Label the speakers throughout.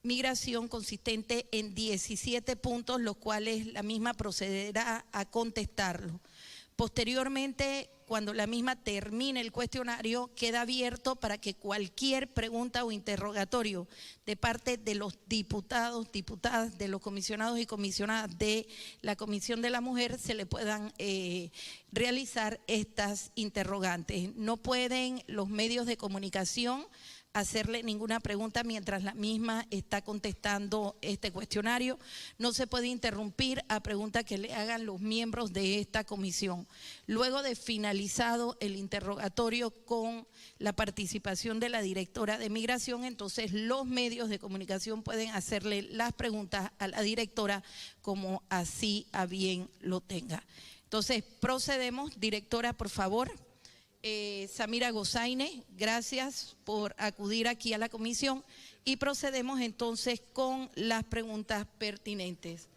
Speaker 1: Migración consistente en 17 puntos, los cuales la misma procederá a contestarlo. Posteriormente, cuando la misma termine el cuestionario, queda abierto para que cualquier pregunta o interrogatorio de parte de los diputados, diputadas, de los comisionados y comisionadas de la Comisión de la Mujer se le puedan realizar estas interrogantes. No pueden los medios de comunicación hacerle ninguna pregunta mientras la misma está contestando este cuestionario. No se puede interrumpir a preguntas que le hagan los miembros de esta comisión. Luego de finalizado el interrogatorio con la participación de la directora de Migración, entonces los medios de comunicación pueden hacerle las preguntas a la directora como así a bien lo tenga. Entonces procedemos. Directora, por favor. Samira Gozaine, gracias por acudir aquí a la comisión y procedemos entonces con las preguntas pertinentes.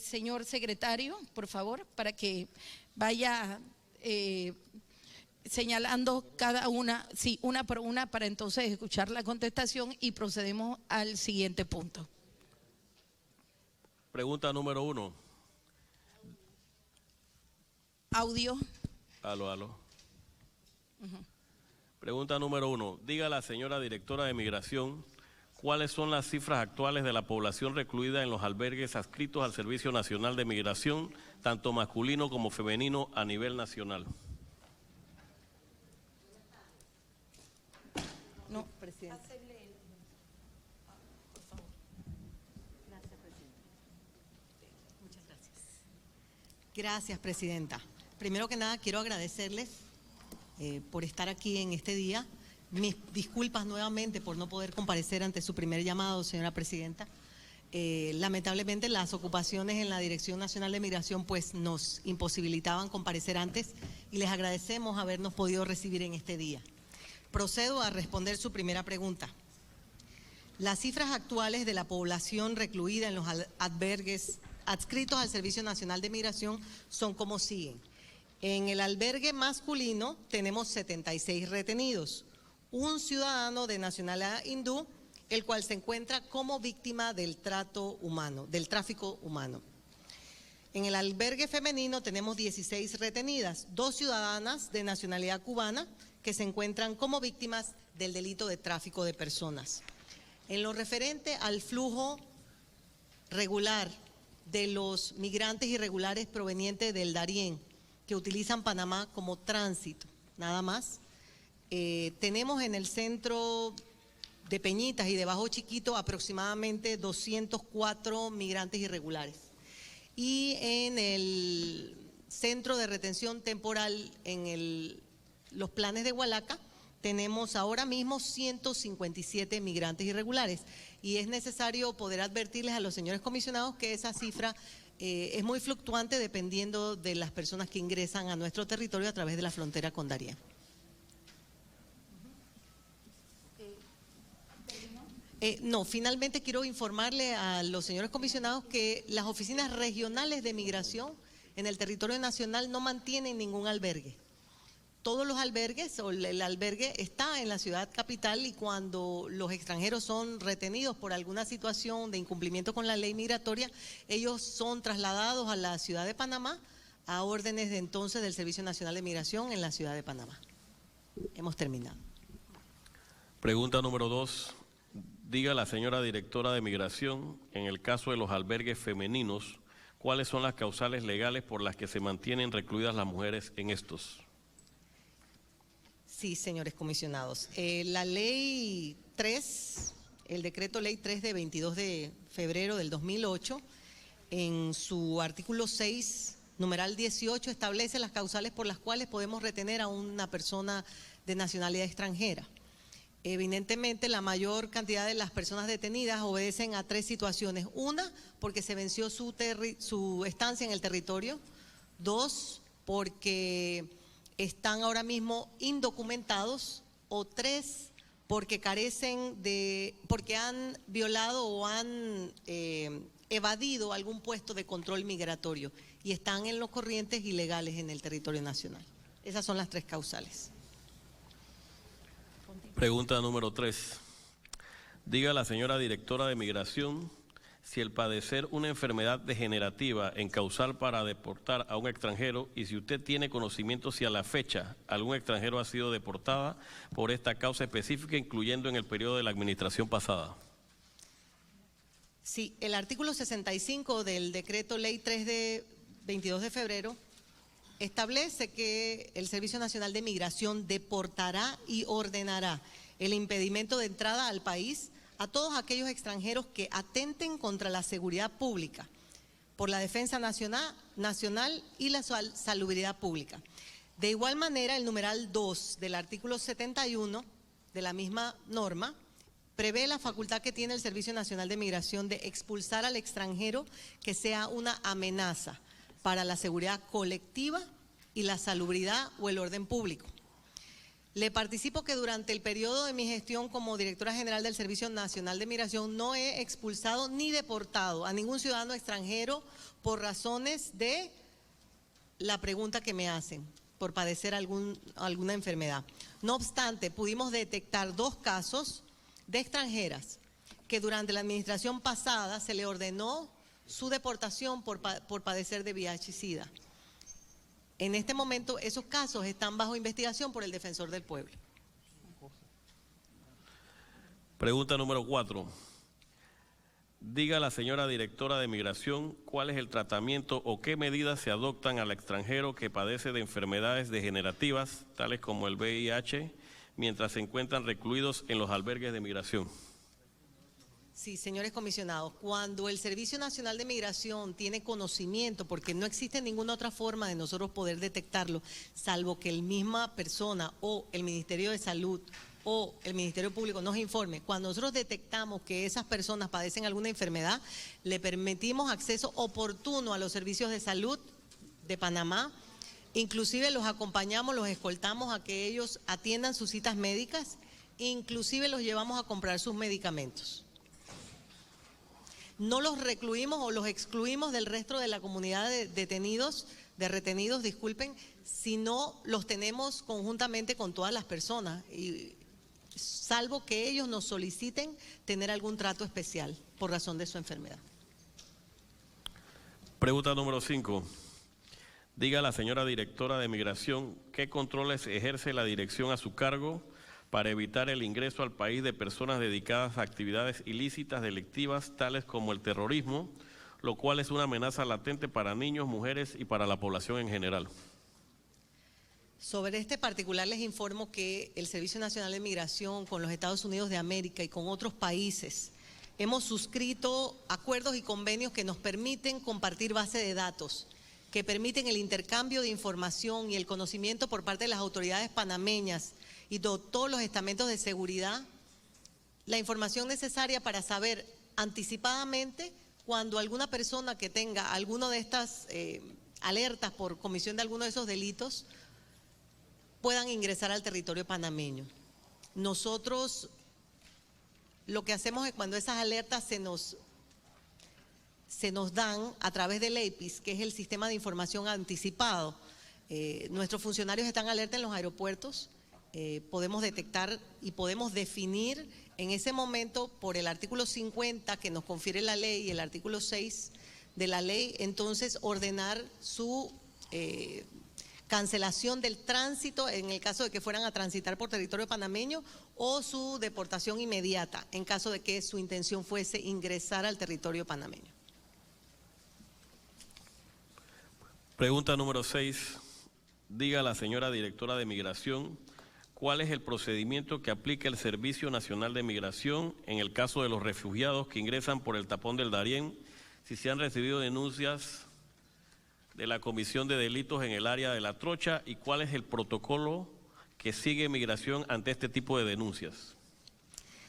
Speaker 1: Señor secretario, por favor, para que vaya señalando cada una, sí, una por una, para entonces escuchar la contestación y procedemos al siguiente punto.
Speaker 2: Pregunta número 1.
Speaker 1: Audio.
Speaker 2: Aló. Pregunta número 1. Diga a la señora directora de Migración cuáles son las cifras actuales de la población recluida en los albergues adscritos al Servicio Nacional de Migración, tanto masculino como femenino a nivel nacional.
Speaker 1: No, presidente. Por favor.
Speaker 3: Gracias, presidenta. Muchas gracias. Gracias, presidenta. Primero que nada, quiero agradecerles por estar aquí en este día. Mis disculpas nuevamente por no poder comparecer ante su primer llamado, señora presidenta. Lamentablemente las ocupaciones en la Dirección Nacional de Migración pues nos imposibilitaban comparecer antes y les agradecemos habernos podido recibir en este día. Procedo a responder su primera pregunta. Las cifras actuales de la población recluida en los albergues adscritos al Servicio Nacional de Migración son como siguen. En el albergue masculino tenemos 76 retenidos, un ciudadano de nacionalidad hindú, el cual se encuentra como víctima del tráfico humano. En el albergue femenino tenemos 16 retenidas, 2 ciudadanas de nacionalidad cubana que se encuentran como víctimas del delito de tráfico de personas. En lo referente al flujo regular de los migrantes irregulares provenientes del Darién, que utilizan Panamá como tránsito, nada más. Tenemos en el centro de Peñitas y de Bajo Chiquito aproximadamente 204 migrantes irregulares. Y en el centro de retención temporal, en los planes de Hualaca, tenemos ahora mismo 157 migrantes irregulares. Y es necesario poder advertirles a los señores comisionados que esa cifra es muy fluctuante dependiendo de las personas que ingresan a nuestro territorio a través de la frontera con Darién. No, finalmente quiero informarle a los señores comisionados que las oficinas regionales de migración en el territorio nacional no mantienen ningún albergue. Todos los albergues o el albergue está en la ciudad capital y cuando los extranjeros son retenidos por alguna situación de incumplimiento con la ley migratoria, ellos son trasladados a la ciudad de Panamá a órdenes de entonces del Servicio Nacional de Migración en la ciudad de Panamá. Hemos terminado.
Speaker 2: Pregunta número 2. Diga a la señora directora de Migración, en el caso de los albergues femeninos, ¿cuáles son las causales legales por las que se mantienen recluidas las mujeres en estos?
Speaker 3: Sí, señores comisionados. La ley 3, el decreto ley 3 de 22 de febrero del 2008, en su artículo 6, numeral 18, establece las causales por las cuales podemos retener a una persona de nacionalidad extranjera. Evidentemente, la mayor cantidad de las personas detenidas obedecen a 3 situaciones. Una, porque se venció su estancia en el territorio. 2, porque están ahora mismo indocumentados. O 3, porque porque han violado o han evadido algún puesto de control migratorio y están en los corrientes ilegales en el territorio nacional. Esas son las 3 causales.
Speaker 2: Pregunta número 3. Diga la señora directora de Migración si el padecer una enfermedad degenerativa en causal para deportar a un extranjero y si usted tiene conocimiento si a la fecha algún extranjero ha sido deportada por esta causa específica, incluyendo en el periodo de la administración pasada.
Speaker 3: Sí, el artículo 65 del decreto ley 3 de 22 de febrero establece que el Servicio Nacional de Migración deportará y ordenará el impedimento de entrada al país a todos aquellos extranjeros que atenten contra la seguridad pública, por la defensa nacional y la salubridad pública. De igual manera, el numeral 2 del artículo 71 de la misma norma prevé la facultad que tiene el Servicio Nacional de Migración de expulsar al extranjero que sea una amenaza para la seguridad colectiva y la salubridad o el orden público. Le participo que durante el periodo de mi gestión como directora general del Servicio Nacional de Migración no he expulsado ni deportado a ningún ciudadano extranjero por razones de la pregunta que me hacen, por padecer alguna enfermedad. No obstante, pudimos detectar 2 casos de extranjeras que durante la administración pasada se le ordenó su deportación por padecer de VIH-Sida. En este momento esos casos están bajo investigación por el Defensor del Pueblo.
Speaker 2: Pregunta número 4. Diga la señora directora de Migración cuál es el tratamiento o qué medidas se adoptan al extranjero que padece de enfermedades degenerativas, tales como el VIH, mientras se encuentran recluidos en los albergues de migración.
Speaker 3: Sí, señores comisionados, cuando el Servicio Nacional de Migración tiene conocimiento, porque no existe ninguna otra forma de nosotros poder detectarlo, salvo que la misma persona o el Ministerio de Salud o el Ministerio Público nos informe, cuando nosotros detectamos que esas personas padecen alguna enfermedad, le permitimos acceso oportuno a los servicios de salud de Panamá, inclusive los acompañamos, los escoltamos a que ellos atiendan sus citas médicas, inclusive los llevamos a comprar sus medicamentos. No los recluimos o los excluimos del resto de la comunidad de retenidos, disculpen, sino los tenemos conjuntamente con todas las personas, y salvo que ellos nos soliciten tener algún trato especial por razón de su enfermedad.
Speaker 2: Pregunta número 5. Diga la señora directora de Migración qué controles ejerce la dirección a su cargo para evitar el ingreso al país de personas dedicadas a actividades ilícitas, delictivas, tales como el terrorismo, lo cual es una amenaza latente para niños, mujeres y para la población en general.
Speaker 3: Sobre este particular les informo que el Servicio Nacional de Migración con los Estados Unidos de América y con otros países hemos suscrito acuerdos y convenios que nos permiten compartir base de datos, que permiten el intercambio de información y el conocimiento por parte de las autoridades panameñas y todos los estamentos de seguridad, la información necesaria para saber anticipadamente cuando alguna persona que tenga alguna de estas alertas por comisión de alguno de esos delitos puedan ingresar al territorio panameño. Nosotros lo que hacemos es cuando esas alertas se nos dan a través del EIPIS, que es el sistema de información anticipado. Nuestros funcionarios están alerta en los aeropuertos, podemos detectar y podemos definir en ese momento por el artículo 50 que nos confiere la ley y el artículo 6 de la ley, entonces ordenar su cancelación del tránsito en el caso de que fueran a transitar por territorio panameño o su deportación inmediata en caso de que su intención fuese ingresar al territorio panameño.
Speaker 2: Pregunta número 6. Diga la señora directora de Migración cuál es el procedimiento que aplica el Servicio Nacional de Migración en el caso de los refugiados que ingresan por el tapón del Darién, si se han recibido denuncias de la Comisión de Delitos en el área de La Trocha y cuál es el protocolo que sigue Migración ante este tipo de denuncias.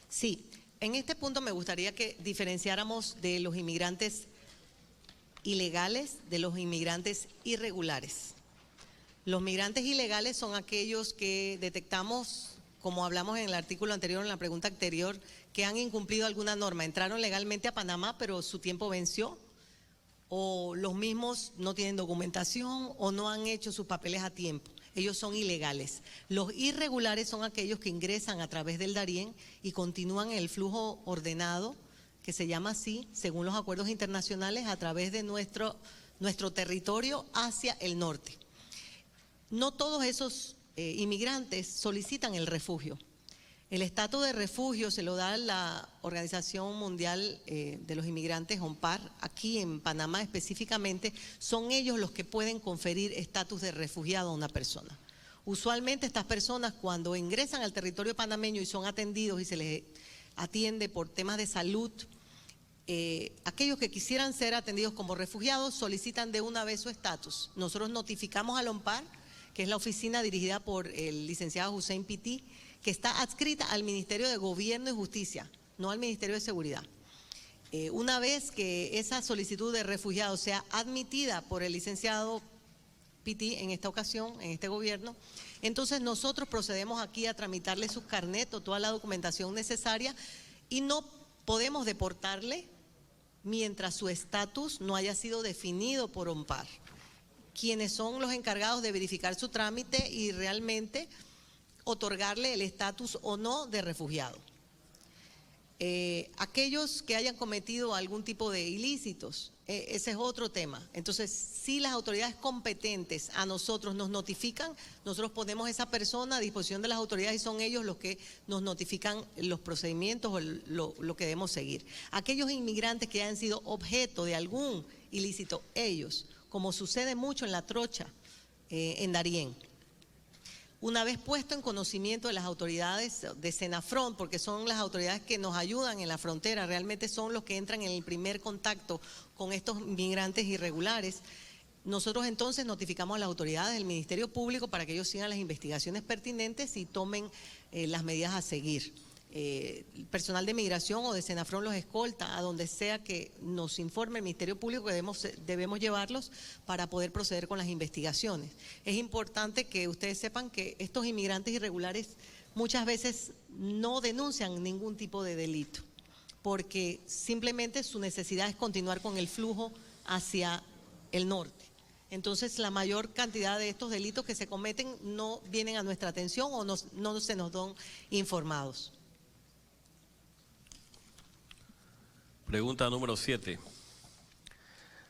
Speaker 3: Sí, en este punto me gustaría que diferenciáramos de los inmigrantes ilegales de los inmigrantes irregulares. Los migrantes ilegales son aquellos que detectamos, como hablamos en el artículo anterior, en la pregunta anterior, que han incumplido alguna norma, entraron legalmente a Panamá pero su tiempo venció, o los mismos no tienen documentación o no han hecho sus papeles a tiempo. ellos son ilegales. Los irregulares son aquellos que ingresan a través del Darién y continúan el flujo ordenado, que se llama así, según los acuerdos internacionales, a través de nuestro territorio hacia el norte. No todos esos inmigrantes solicitan el refugio. El estatus de refugio se lo da la Organización Mundial de los Inmigrantes, OMPAR. Aquí en Panamá específicamente son ellos los que pueden conferir estatus de refugiado a una persona. Usualmente estas personas, cuando ingresan al territorio panameño y son atendidos y se les atiende por temas de salud, aquellos que quisieran ser atendidos como refugiados solicitan de una vez su estatus. Nosotros notificamos al OMPAR, que es la oficina dirigida por el licenciado Hussein Pití, que está adscrita al Ministerio de Gobierno y Justicia, no al Ministerio de Seguridad. Una vez que esa solicitud de refugiado sea admitida por el licenciado Pití en esta ocasión, en este gobierno, entonces nosotros procedemos aquí a tramitarle sus carnet o toda la documentación necesaria y no podemos deportarle mientras su estatus no haya sido definido por OMPAR, quienes son los encargados de verificar su trámite y realmente otorgarle el estatus o no de refugiado. Aquellos que hayan cometido algún tipo de ilícitos, ese es otro tema. Entonces, si las autoridades competentes a nosotros nos notifican, nosotros ponemos a esa persona a disposición de las autoridades y son ellos los que nos notifican los procedimientos o lo que debemos seguir. Aquellos inmigrantes que hayan sido objeto de algún ilícito, ellos, como sucede mucho en La Trocha, en Darién, una vez puesto en conocimiento de las autoridades de Senafront, porque son las autoridades que nos ayudan en la frontera, realmente son los que entran en el primer contacto con estos migrantes irregulares, nosotros entonces notificamos a las autoridades del Ministerio Público para que ellos sigan las investigaciones pertinentes y tomen las medidas a seguir. El personal de migración o de Senafront los escolta a donde sea que nos informe el Ministerio Público que debemos llevarlos para poder proceder con las investigaciones. Es importante que ustedes sepan que estos inmigrantes irregulares muchas veces no denuncian ningún tipo de delito, porque simplemente su necesidad es continuar con el flujo hacia el norte. Entonces, la mayor cantidad de estos delitos que se cometen no vienen a nuestra atención o no se nos dan informados.
Speaker 2: Pregunta número 7.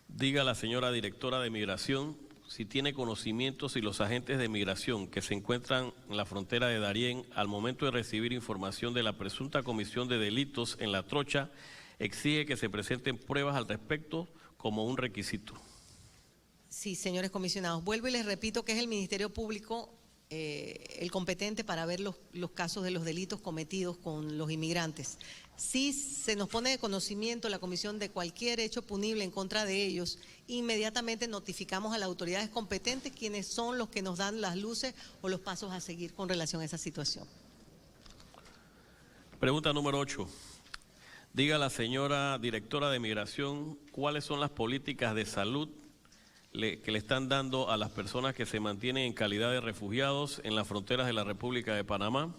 Speaker 2: Diga a la señora directora de Migración si tiene conocimiento si los agentes de migración que se encuentran en la frontera de Darién al momento de recibir información de la presunta comisión de delitos en La Trocha exige que se presenten pruebas al respecto como un requisito.
Speaker 3: Sí, señores comisionados, vuelvo y les repito que es el Ministerio Público el competente para ver los casos de los delitos cometidos con los inmigrantes. Si se nos pone de conocimiento la comisión de cualquier hecho punible en contra de ellos, inmediatamente notificamos a las autoridades competentes, quienes son los que nos dan las luces o los pasos a seguir con relación a esa situación.
Speaker 2: Pregunta número 8. Diga a la señora directora de Migración cuáles son las políticas de salud que le están dando a las personas que se mantienen en calidad de refugiados en las fronteras de la República de Panamá,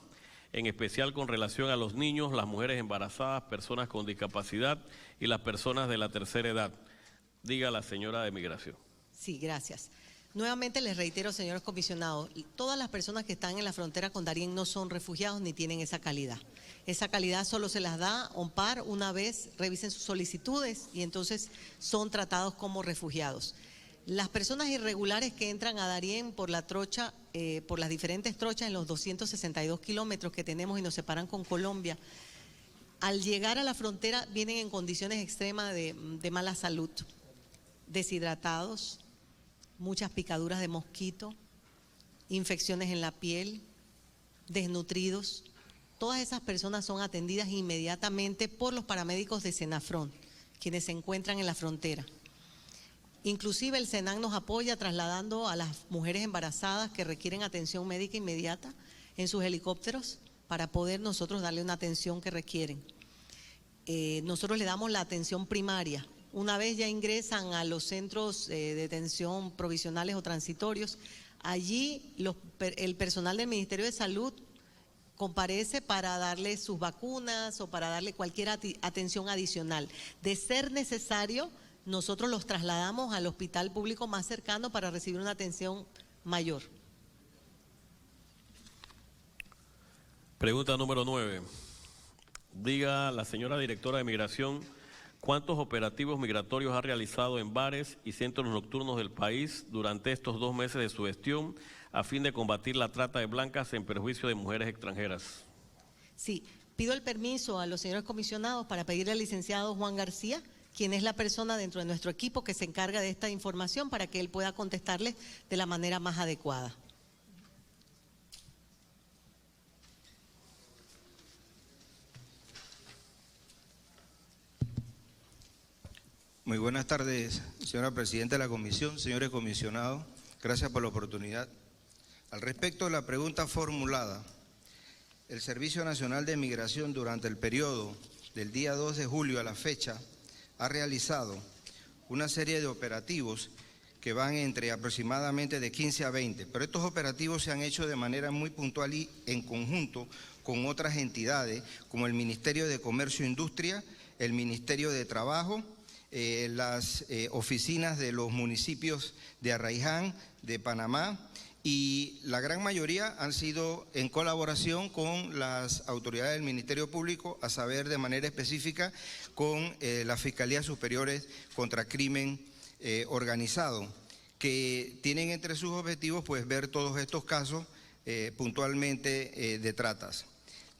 Speaker 2: en especial con relación a los niños, las mujeres embarazadas, personas con discapacidad y las personas de la tercera edad. Diga a la señora de Migración.
Speaker 3: Sí, gracias. Nuevamente les reitero, señores comisionados, todas las personas que están en la frontera con Darién no son refugiados ni tienen esa calidad. Esa calidad solo se las da OMPAR una vez revisen sus solicitudes y entonces son tratados como refugiados. Las personas irregulares que entran a Darién por la trocha, por las diferentes trochas en los 262 kilómetros que tenemos y nos separan con Colombia, al llegar a la frontera vienen en condiciones extremas de mala salud, deshidratados, muchas picaduras de mosquito, infecciones en la piel, desnutridos. Todas esas personas son atendidas inmediatamente por los paramédicos de Senafront, quienes se encuentran en la frontera. Inclusive el SENAN nos apoya trasladando a las mujeres embarazadas que requieren atención médica inmediata en sus helicópteros para poder nosotros darle una atención que requieren. Nosotros le damos la atención primaria. Una vez ya ingresan a los centros de detención provisionales o transitorios, allí el personal del Ministerio de Salud comparece para darle sus vacunas o para darle cualquier atención adicional. De ser necesario, nosotros los trasladamos al hospital público más cercano para recibir una atención mayor.
Speaker 2: Pregunta número 9. Diga la señora directora de Migración, ¿cuántos operativos migratorios ha realizado en bares y centros nocturnos del país durante estos 2 meses de su gestión a fin de combatir la trata de blancas en perjuicio de mujeres extranjeras?
Speaker 3: Sí, pido el permiso a los señores comisionados para pedirle al licenciado Juan García, quien es la persona dentro de nuestro equipo que se encarga de esta información, para que él pueda contestarles de la manera más adecuada.
Speaker 4: Muy buenas tardes, señora presidenta de la comisión, señores comisionados, gracias por la oportunidad. Al respecto de la pregunta formulada, el Servicio Nacional de Migración durante el periodo del día 2 de julio a la fecha ha realizado una serie de operativos que van entre aproximadamente de 15 a 20, pero estos operativos se han hecho de manera muy puntual y en conjunto con otras entidades como el Ministerio de Comercio e Industria, el Ministerio de Trabajo, las oficinas de los municipios de Arraiján, de Panamá, y la gran mayoría han sido en colaboración con las autoridades del Ministerio Público, a saber de manera específica con las Fiscalías Superiores contra Crimen Organizado, que tienen entre sus objetivos pues ver todos estos casos puntualmente de tratas.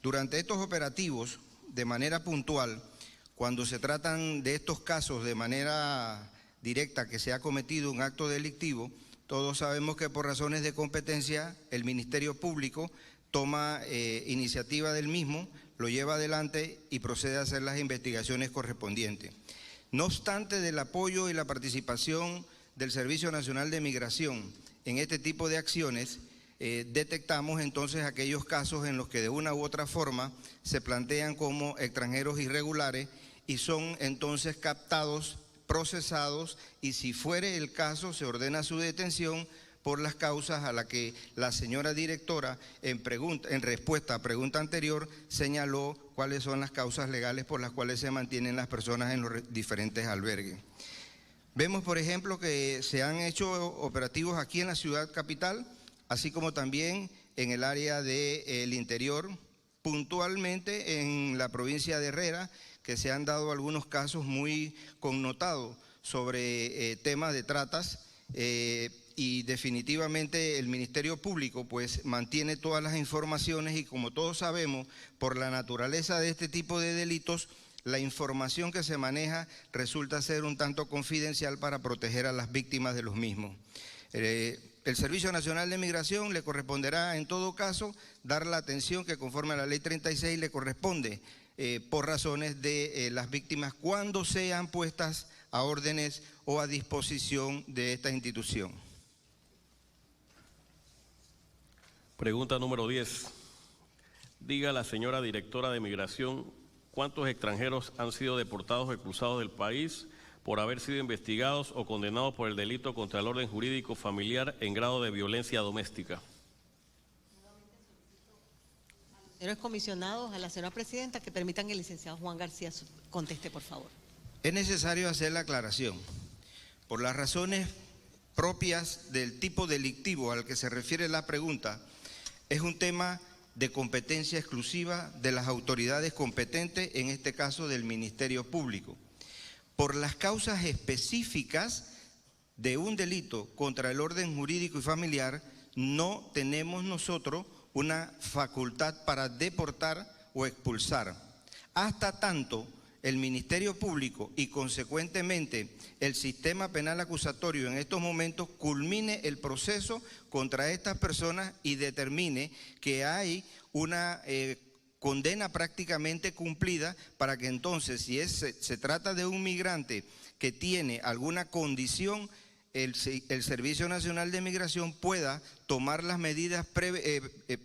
Speaker 4: Durante estos operativos, de manera puntual, cuando se tratan de estos casos de manera directa que se ha cometido un acto delictivo, todos sabemos que por razones de competencia el Ministerio Público toma iniciativa del mismo, lo lleva adelante y procede a hacer las investigaciones correspondientes. No obstante del apoyo y la participación del Servicio Nacional de Migración en este tipo de acciones, detectamos entonces aquellos casos en los que de una u otra forma se plantean como extranjeros irregulares y son entonces captados, procesados, y si fuere el caso se ordena su detención por las causas a las que la señora directora en respuesta a pregunta anterior señaló cuáles son las causas legales por las cuales se mantienen las personas en los diferentes albergues. Vemos, por ejemplo, que se han hecho operativos aquí en la ciudad capital, así como también en el área del interior, puntualmente en la provincia de Herrera, que se han dado algunos casos muy connotados sobre temas de tratas y definitivamente el Ministerio Público pues mantiene todas las informaciones y como todos sabemos, por la naturaleza de este tipo de delitos, la información que se maneja resulta ser un tanto confidencial para proteger a las víctimas de los mismos. El Servicio Nacional de Migración le corresponderá en todo caso dar la atención que conforme a la Ley 36 le corresponde por razones de las víctimas cuando sean puestas a órdenes o a disposición de esta institución.
Speaker 2: Pregunta número 10. Diga la señora directora de Migración, ¿cuántos extranjeros han sido deportados o expulsados del país por haber sido investigados o condenados por el delito contra el orden jurídico familiar en grado de violencia doméstica?
Speaker 3: Señores comisionados, a la señora presidenta, que permitan que el licenciado Juan García conteste, por favor.
Speaker 4: Es necesario hacer la aclaración. Por las razones propias del tipo delictivo al que se refiere la pregunta, es un tema de competencia exclusiva de las autoridades competentes, en este caso del Ministerio Público. Por las causas específicas de un delito contra el orden jurídico y familiar, no tenemos nosotros una facultad para deportar o expulsar. Hasta tanto el Ministerio Público y consecuentemente el sistema penal acusatorio en estos momentos culmine el proceso contra estas personas y determine que hay una condena prácticamente cumplida para que entonces, si se trata de un migrante que tiene alguna condición, el Servicio Nacional de Migración pueda tomar las medidas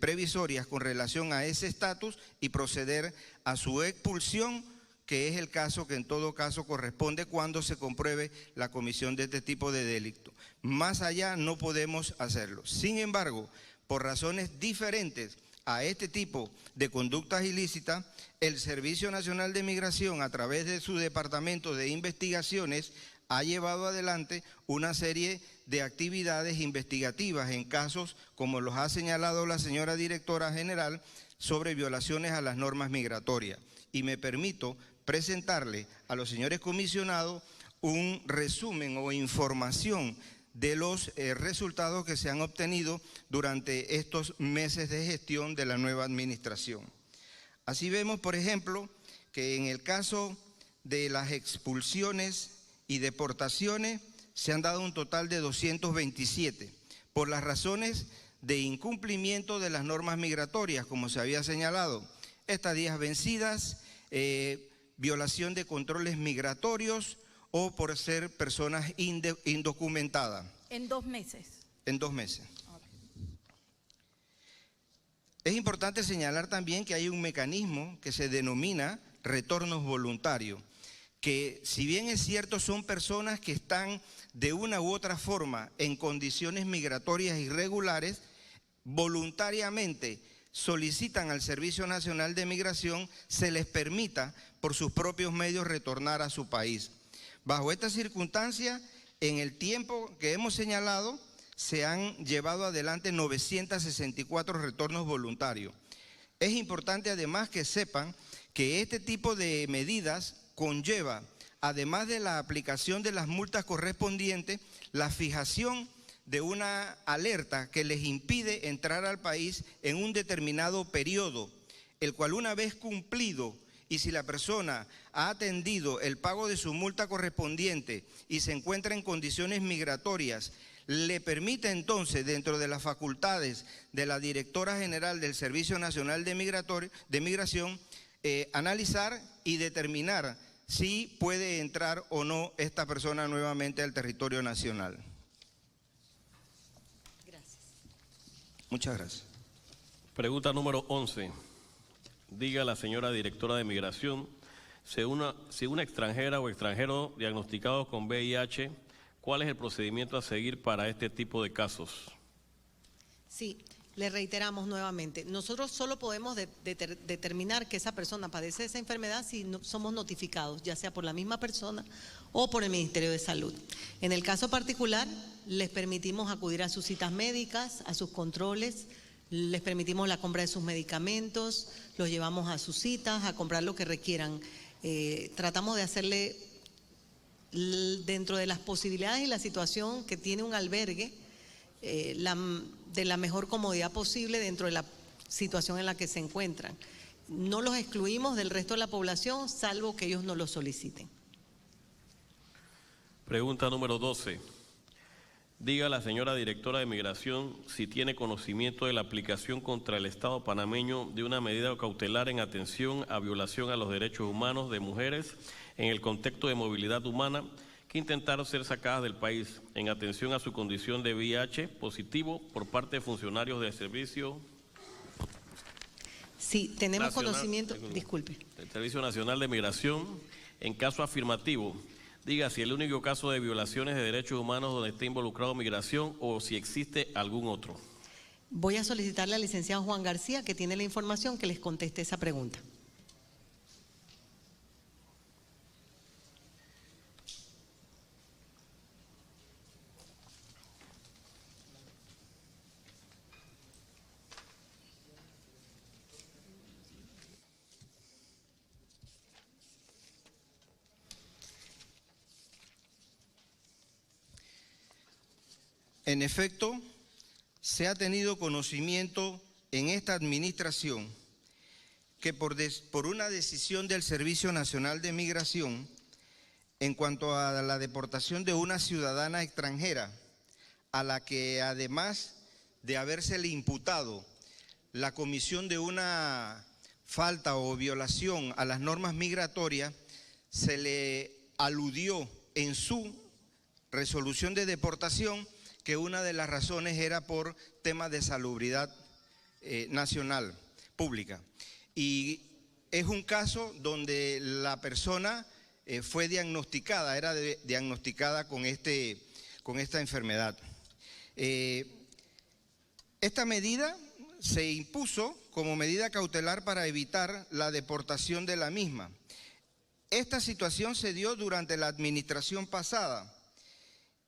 Speaker 4: previsorias con relación a ese estatus y proceder a su expulsión, que es el caso que en todo caso corresponde cuando se compruebe la comisión de este tipo de delito. Más allá no podemos hacerlo. Sin embargo, por razones diferentes a este tipo de conductas ilícitas, el Servicio Nacional de Migración, a través de su Departamento de Investigaciones, ha llevado adelante una serie de actividades investigativas en casos, como los ha señalado la señora directora general, sobre violaciones a las normas migratorias. Y me permito presentarle a los señores comisionados un resumen o información de los resultados que se han obtenido durante estos meses de gestión de la nueva administración. Así vemos, por ejemplo, que en el caso de las expulsiones y deportaciones se han dado un total de 227 por las razones de incumplimiento de las normas migratorias, como se había señalado, estadías vencidas, violación de controles migratorios o por ser personas indocumentadas.
Speaker 1: En 2 meses.
Speaker 4: En 2 meses. Es importante señalar también que hay un mecanismo que se denomina retornos voluntarios, que si bien es cierto son personas que están de una u otra forma en condiciones migratorias irregulares, voluntariamente solicitan al Servicio Nacional de Migración se les permita por sus propios medios retornar a su país. Bajo esta circunstancia, en el tiempo que hemos señalado, se han llevado adelante 964 retornos voluntarios. Es importante además que sepan que este tipo de medidas conlleva, además de la aplicación de las multas correspondientes, la fijación de una alerta que les impide entrar al país en un determinado periodo, el cual una vez cumplido y si la persona ha atendido el pago de su multa correspondiente y se encuentra en condiciones migratorias, le permite entonces, dentro de las facultades de la Directora General del Servicio Nacional de Migración, analizar y determinar si puede entrar o no esta persona nuevamente al territorio nacional.
Speaker 3: Gracias.
Speaker 4: Muchas gracias.
Speaker 2: Pregunta número 11. Diga la señora directora de Migración, si una extranjera o extranjero diagnosticados con VIH, ¿cuál es el procedimiento a seguir para este tipo de casos?
Speaker 3: Sí, le reiteramos nuevamente, nosotros solo podemos determinar que esa persona padece esa enfermedad si somos notificados, ya sea por la misma persona o por el Ministerio de Salud. En el caso particular, les permitimos acudir a sus citas médicas, a sus controles, les permitimos la compra de sus medicamentos, los llevamos a sus citas, a comprar lo que requieran. Tratamos de hacerle, dentro de las posibilidades y la situación que tiene un albergue, de la mejor comodidad posible dentro de la situación en la que se encuentran. No los excluimos del resto de la población, salvo que ellos no lo soliciten.
Speaker 2: Pregunta número 12. Diga la señora directora de Migración si tiene conocimiento de la aplicación contra el Estado panameño de una medida cautelar en atención a violación a los derechos humanos de mujeres en el contexto de movilidad humana que intentaron ser sacadas del país en atención a su condición de VIH positivo por parte de funcionarios del servicio.
Speaker 3: Sí, tenemos conocimiento, disculpe.
Speaker 2: El Servicio Nacional de Migración, en caso afirmativo, diga si el único caso de violaciones de derechos humanos donde esté involucrado migración o si existe algún otro.
Speaker 3: Voy a solicitarle al licenciado Juan García, que tiene la información, que les conteste esa pregunta.
Speaker 4: En efecto, se ha tenido conocimiento en esta administración que por una decisión del Servicio Nacional de Migración en cuanto a la deportación de una ciudadana extranjera, a la que además de habérsele imputado la comisión de una falta o violación a las normas migratorias, se le aludió en su resolución de deportación que una de las razones era por temas de salubridad nacional, pública. Y es un caso donde la persona fue diagnosticada, era diagnosticada con esta enfermedad. Esta medida se impuso como medida cautelar para evitar la deportación de la misma. Esta situación se dio durante la administración pasada.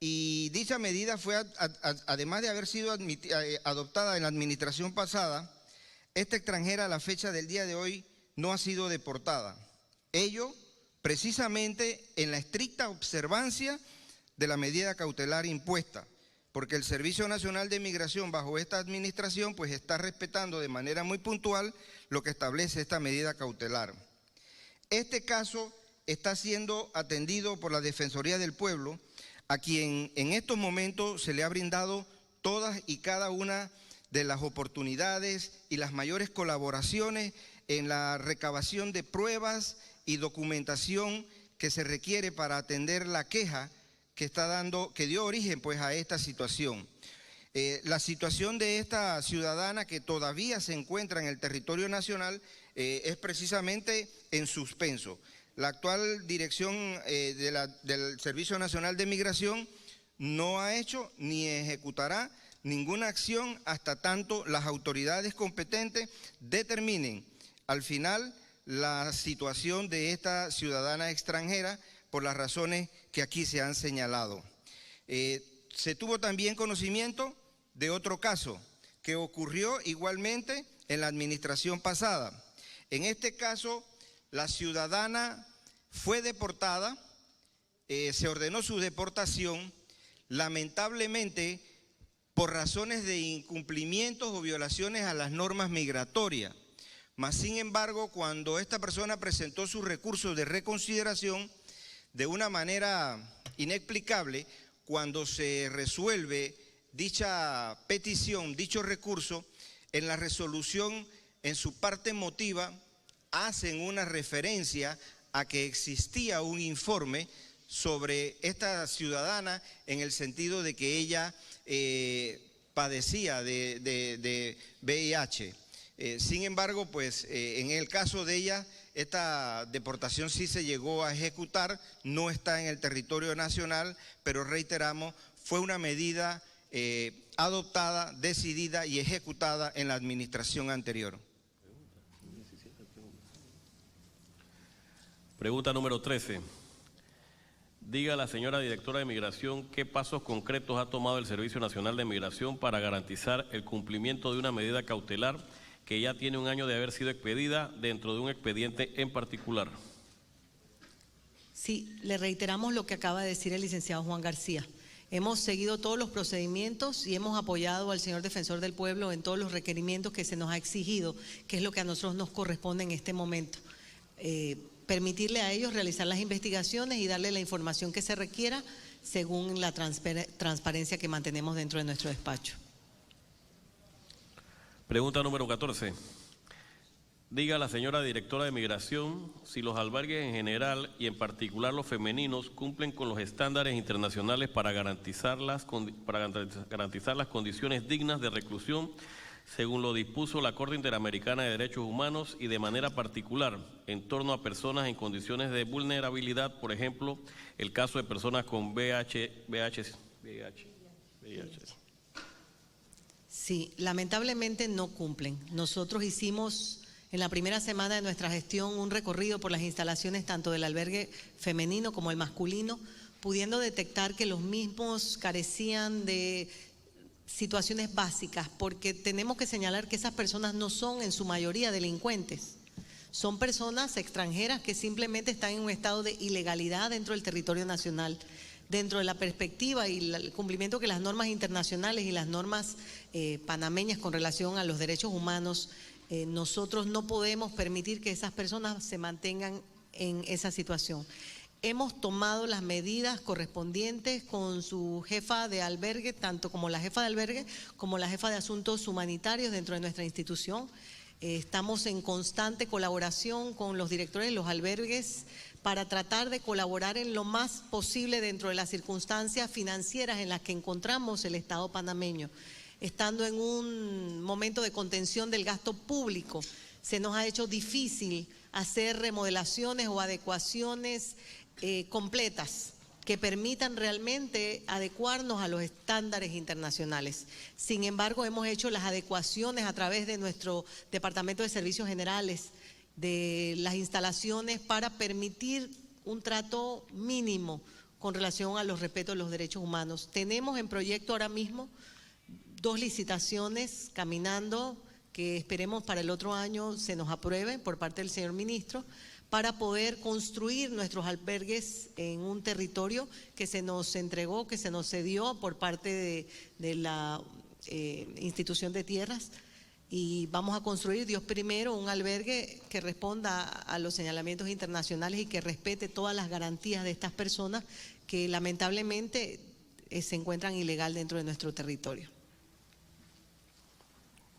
Speaker 4: Y dicha medida fue, además de haber sido adoptada en la administración pasada, Esta extranjera a la fecha del día de hoy no ha sido deportada. Ello precisamente en la estricta observancia de la medida cautelar impuesta, porque el Servicio Nacional de Migración bajo esta administración pues está respetando de manera muy puntual lo que establece esta medida cautelar. Este caso está siendo atendido por la Defensoría del Pueblo, a quien en estos momentos se le ha brindado todas y cada una de las oportunidades y las mayores colaboraciones en la recabación de pruebas y documentación que se requiere para atender la queja que dio origen pues a esta situación. La situación de esta ciudadana que todavía se encuentra en el territorio nacional es precisamente en suspenso. La actual dirección del Servicio Nacional de Migración no ha hecho ni ejecutará ninguna acción hasta tanto las autoridades competentes determinen al final la situación de esta ciudadana extranjera por las razones que aquí se han señalado. Se tuvo también conocimiento de otro caso que ocurrió igualmente en la administración pasada. En este caso, la ciudadana fue deportada, se ordenó su deportación, lamentablemente por razones de incumplimientos o violaciones a las normas migratorias. Mas, sin embargo, cuando esta persona presentó su recurso de reconsideración, de una manera inexplicable, cuando se resuelve dicha petición, dicho recurso, en la resolución, en su parte motiva, hacen una referencia a que existía un informe sobre esta ciudadana en el sentido de que ella padecía de VIH. Sin embargo, pues en el caso de ella, esta deportación sí se llegó a ejecutar, no está en el territorio nacional, pero reiteramos, fue una medida adoptada, decidida y ejecutada en la administración anterior.
Speaker 2: Pregunta número 13. Diga a la señora directora de Migración qué pasos concretos ha tomado el Servicio Nacional de Migración para garantizar el cumplimiento de una medida cautelar que ya tiene un año de haber sido expedida dentro de un expediente en particular.
Speaker 3: Sí, le reiteramos lo que acaba de decir el licenciado Juan García. Hemos seguido todos los procedimientos y hemos apoyado al señor Defensor del Pueblo en todos los requerimientos que se nos ha exigido, que es lo que a nosotros nos corresponde en este momento. Permitirle a ellos realizar las investigaciones y darle la información que se requiera según la transparencia que mantenemos dentro de nuestro despacho.
Speaker 2: Pregunta número 14. Diga a la señora directora de Migración si los albergues en general y en particular los femeninos cumplen con los estándares internacionales para garantizar las condiciones dignas de reclusión según lo dispuso la Corte Interamericana de Derechos Humanos y de manera particular en torno a personas en condiciones de vulnerabilidad, por ejemplo, el caso de personas con VIH.
Speaker 3: Sí, lamentablemente no cumplen. Nosotros hicimos en la primera semana de nuestra gestión un recorrido por las instalaciones tanto del albergue femenino como el masculino, pudiendo detectar que los mismos carecían de situaciones básicas, porque tenemos que señalar que esas personas no son en su mayoría delincuentes. Son personas extranjeras que simplemente están en un estado de ilegalidad dentro del territorio nacional. Dentro de la perspectiva y el cumplimiento que las normas internacionales y las normas panameñas con relación a los derechos humanos, nosotros no podemos permitir que esas personas se mantengan en esa situación. Hemos tomado las medidas correspondientes con su jefa de albergue, tanto como la jefa de albergue como la jefa de asuntos humanitarios dentro de nuestra institución. Estamos en constante colaboración con los directores de los albergues para tratar de colaborar en lo más posible dentro de las circunstancias financieras en las que encontramos el Estado panameño. Estando en un momento de contención del gasto público, se nos ha hecho difícil hacer remodelaciones o adecuaciones completas que permitan realmente adecuarnos a los estándares internacionales. Sin embargo, hemos hecho las adecuaciones a través de nuestro Departamento de Servicios Generales, de las instalaciones para permitir un trato mínimo con relación a los respetos de los derechos humanos. Tenemos en proyecto ahora mismo 2 licitaciones caminando que esperemos para el otro año se nos apruebe por parte del señor ministro, para poder construir nuestros albergues en un territorio que se nos entregó, que se nos cedió por parte de la institución de tierras. Y vamos a construir, Dios primero, un albergue que responda a los señalamientos internacionales y que respete todas las garantías de estas personas que lamentablemente se encuentran ilegal dentro de nuestro territorio.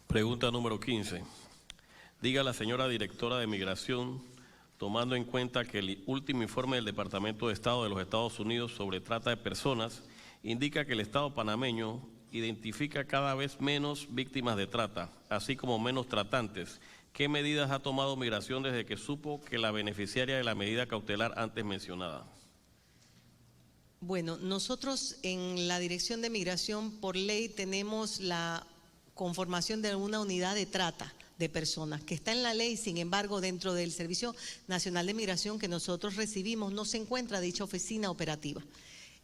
Speaker 2: Pregunta número 15. Diga la señora directora de Migración, tomando en cuenta que el último informe del Departamento de Estado de los Estados Unidos sobre trata de personas indica que el Estado panameño identifica cada vez menos víctimas de trata, así como menos tratantes. ¿Qué medidas ha tomado Migración desde que supo que la beneficiaria de la medida cautelar antes mencionada?
Speaker 3: Bueno, nosotros en la Dirección de Migración por ley tenemos la conformación de una unidad de trata de personas, que está en la ley. Sin embargo, dentro del Servicio Nacional de Migración que nosotros recibimos no se encuentra dicha oficina operativa.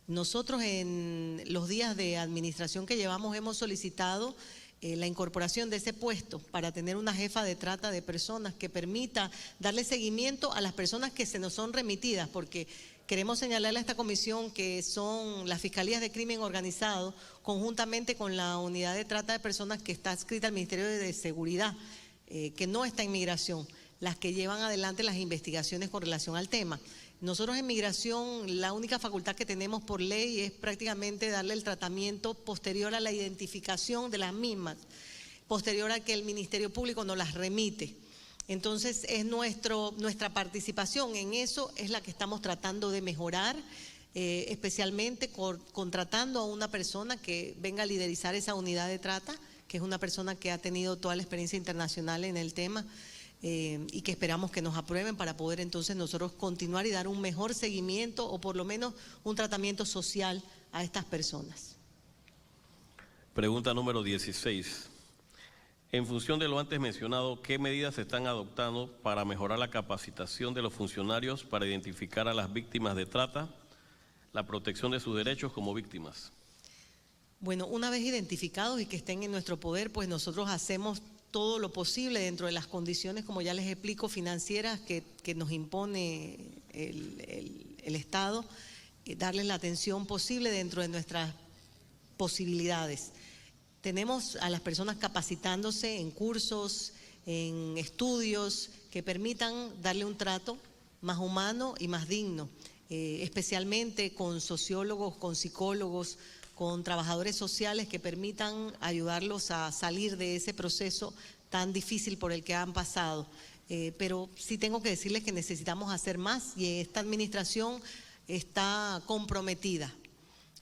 Speaker 3: Nosotros en los días de administración que llevamos hemos solicitado la incorporación de ese puesto para tener una jefa de trata de personas que permita darle seguimiento a las personas que se nos son remitidas, porque queremos señalarle a esta comisión que son las Fiscalías de Crimen Organizado, conjuntamente con la Unidad de Trata de Personas que está adscrita al Ministerio de Seguridad, que no está en Migración, las que llevan adelante las investigaciones con relación al tema. Nosotros en Migración la única facultad que tenemos por ley es prácticamente darle el tratamiento posterior a la identificación de las mismas, posterior a que el Ministerio Público nos las remite. Entonces es nuestra participación en eso es la que estamos tratando de mejorar, especialmente contratando a una persona que venga a liderizar esa unidad de trata, que es una persona que ha tenido toda la experiencia internacional en el tema, y que esperamos que nos aprueben para poder entonces nosotros continuar y dar un mejor seguimiento o por lo menos un tratamiento social a estas personas.
Speaker 2: Pregunta número 16. En función de lo antes mencionado, ¿qué medidas se están adoptando para mejorar la capacitación de los funcionarios para identificar a las víctimas de trata, la protección de sus derechos como víctimas?
Speaker 3: Bueno, una vez identificados y que estén en nuestro poder, pues nosotros hacemos todo lo posible dentro de las condiciones, como ya les explico, financieras que nos impone el Estado, darles la atención posible dentro de nuestras posibilidades. Tenemos a las personas capacitándose en cursos, en estudios que permitan darle un trato más humano y más digno, especialmente con sociólogos, con psicólogos, con trabajadores sociales que permitan ayudarlos a salir de ese proceso tan difícil por el que han pasado. Pero sí tengo que decirles que necesitamos hacer más y esta administración está comprometida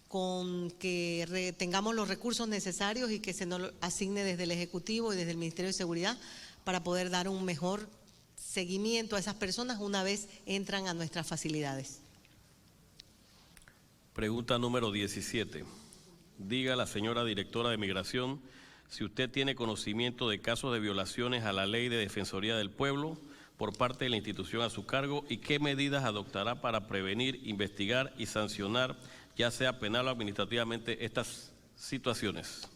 Speaker 3: con que tengamos los recursos necesarios y que se nos asigne desde el Ejecutivo y desde el Ministerio de Seguridad para poder dar un mejor seguimiento a esas personas una vez entran a nuestras facilidades.
Speaker 2: Pregunta número 17. Diga la señora directora de Migración si usted tiene conocimiento de casos de violaciones a la Ley de Defensoría del Pueblo por parte de la institución a su cargo y qué medidas adoptará para prevenir, investigar y sancionar, ya sea penal o administrativamente, estas situaciones.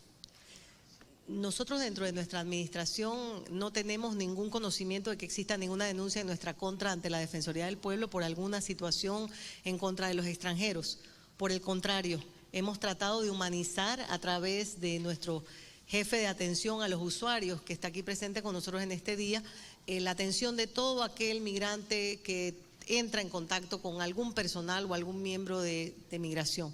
Speaker 3: Nosotros dentro de nuestra administración no tenemos ningún conocimiento de que exista ninguna denuncia en nuestra contra ante la Defensoría del Pueblo por alguna situación en contra de los extranjeros. Por el contrario, hemos tratado de humanizar a través de nuestro jefe de atención a los usuarios, que está aquí presente con nosotros en este día, la atención de todo aquel migrante que entra en contacto con algún personal o algún miembro de migración.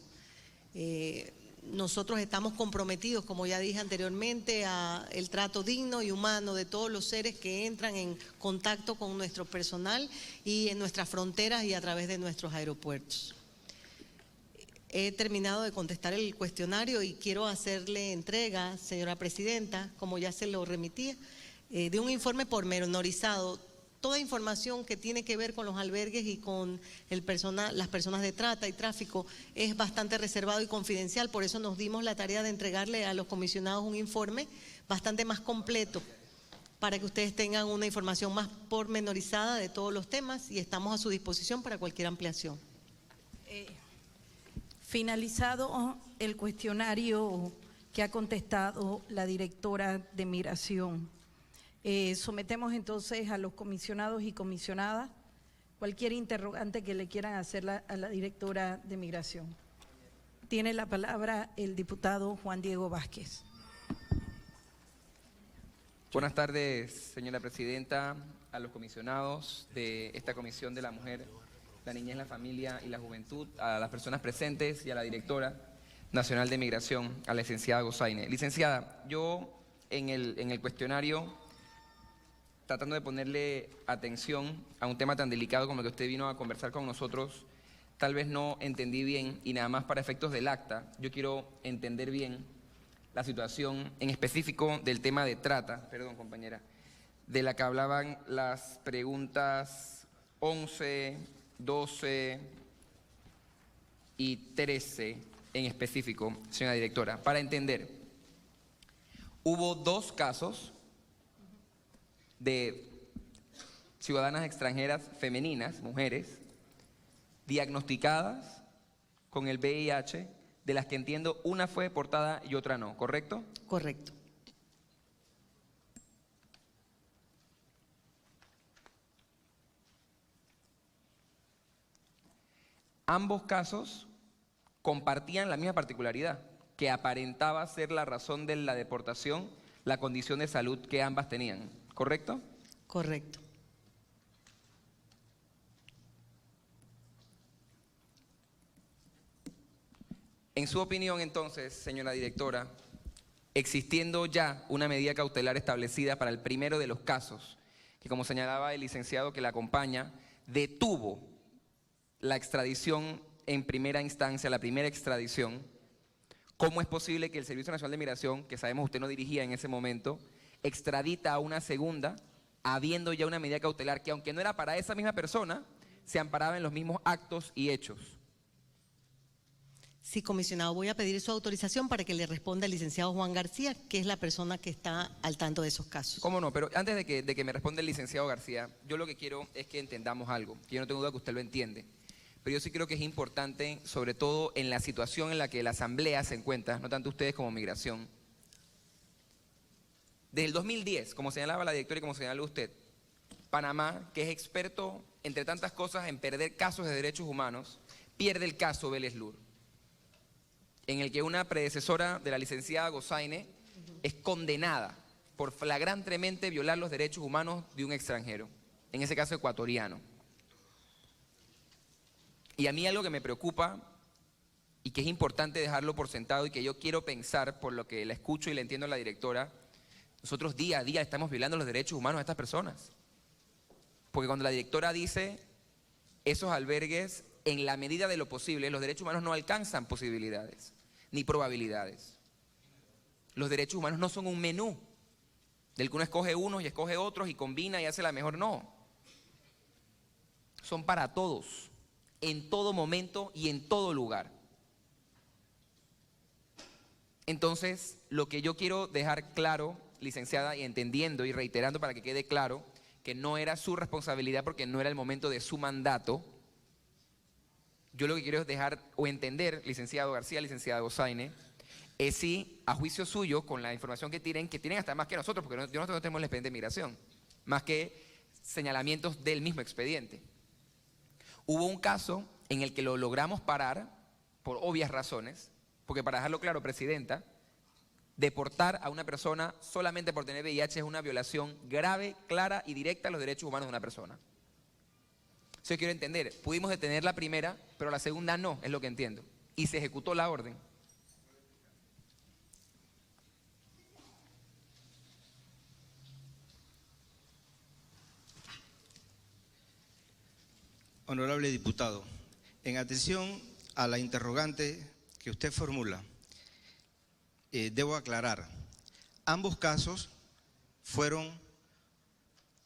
Speaker 3: Nosotros estamos comprometidos, como ya dije anteriormente, a el trato digno y humano de todos los seres que entran en contacto con nuestro personal y en nuestras fronteras y a través de nuestros aeropuertos. He terminado de contestar el cuestionario y quiero hacerle entrega, señora presidenta, como ya se lo remitía, de un informe pormenorizado. Toda información que tiene que ver con los albergues y con las personas de trata y tráfico es bastante reservado y confidencial, por eso nos dimos la tarea de entregarle a los comisionados un informe bastante más completo para que ustedes tengan una información más pormenorizada de todos los temas y estamos a su disposición para cualquier ampliación.
Speaker 1: Finalizado el cuestionario que ha contestado la directora de Migración, Sometemos entonces a los comisionados y comisionadas cualquier interrogante que le quieran hacer a la directora de Migración. Tiene la palabra el diputado Juan Diego Vázquez.
Speaker 5: Buenas tardes, señora presidenta, a los comisionados de esta Comisión de la Mujer, la Niñez, la Familia y la Juventud, a las personas presentes y a la directora nacional de Migración, a la licenciada Gozaine. Licenciada, yo en el cuestionario, tratando de ponerle atención a un tema tan delicado como el que usted vino a conversar con nosotros, tal vez no entendí bien, y nada más para efectos del acta, yo quiero entender bien la situación en específico del tema de trata, perdón compañera, de la que hablaban las preguntas 11, 12 y 13 en específico, señora directora. Para entender, hubo 2 casos de ciudadanas extranjeras femeninas, mujeres, diagnosticadas con el VIH, de las que entiendo una fue deportada y otra no, ¿correcto?
Speaker 3: Correcto.
Speaker 5: Ambos casos compartían la misma particularidad, que aparentaba ser la razón de la deportación, la condición de salud que ambas tenían, ¿correcto?
Speaker 3: Correcto.
Speaker 5: En su opinión, entonces, señora directora, existiendo ya una medida cautelar establecida para el primero de los casos, que como señalaba el licenciado que la acompaña, detuvo la extradición en primera instancia, la primera extradición, ¿cómo es posible que el Servicio Nacional de Migración, que sabemos usted no dirigía en ese momento, extradita a una segunda, habiendo ya una medida cautelar que, aunque no era para esa misma persona, se amparaba en los mismos actos y hechos?
Speaker 3: Sí, comisionado, voy a pedir su autorización para que le responda el licenciado Juan García, que es la persona que está al tanto de esos casos.
Speaker 5: ¿Cómo no? Pero antes de que me responda el licenciado García, yo lo que quiero es que entendamos algo, que yo no tengo duda que usted lo entiende, pero yo sí creo que es importante, sobre todo en la situación en la que la Asamblea se encuentra, no tanto ustedes como Migración. Desde el 2010, como señalaba la directora y como señaló usted, Panamá, que es experto, entre tantas cosas, en perder casos de derechos humanos, pierde el caso Vélez Lur, en el que una predecesora de la licenciada Gozaine es condenada por flagrantemente violar los derechos humanos de un extranjero, en ese caso ecuatoriano. Y a mí algo que me preocupa y que es importante dejarlo por sentado y que yo quiero pensar, por lo que la escucho y la entiendo a la directora, nosotros día a día estamos violando los derechos humanos de estas personas. Porque cuando la directora dice esos albergues, en la medida de lo posible, los derechos humanos no alcanzan posibilidades ni probabilidades. Los derechos humanos no son un menú del que uno escoge unos y escoge otros y combina y hace la mejor, no. Son para todos, en todo momento y en todo lugar. Entonces, lo que yo quiero dejar claro, licenciada, y entendiendo y reiterando para que quede claro, que no era su responsabilidad porque no era el momento de su mandato. Yo lo que quiero es dejar o entender, licenciado García, licenciada Gozaine, es si, a juicio suyo, con la información que tienen hasta más que nosotros, porque nosotros no tenemos el expediente de migración, más que señalamientos del mismo expediente. Hubo un caso en el que lo logramos parar, por obvias razones, porque para dejarlo claro, presidenta, deportar a una persona solamente por tener VIH es una violación grave, clara y directa a los derechos humanos de una persona. Eso yo quiero entender, pudimos detener la primera, pero la segunda no, es lo que entiendo. Y se ejecutó la orden.
Speaker 4: Honorable diputado, en atención a la interrogante que usted formula, debo aclarar, ambos casos fueron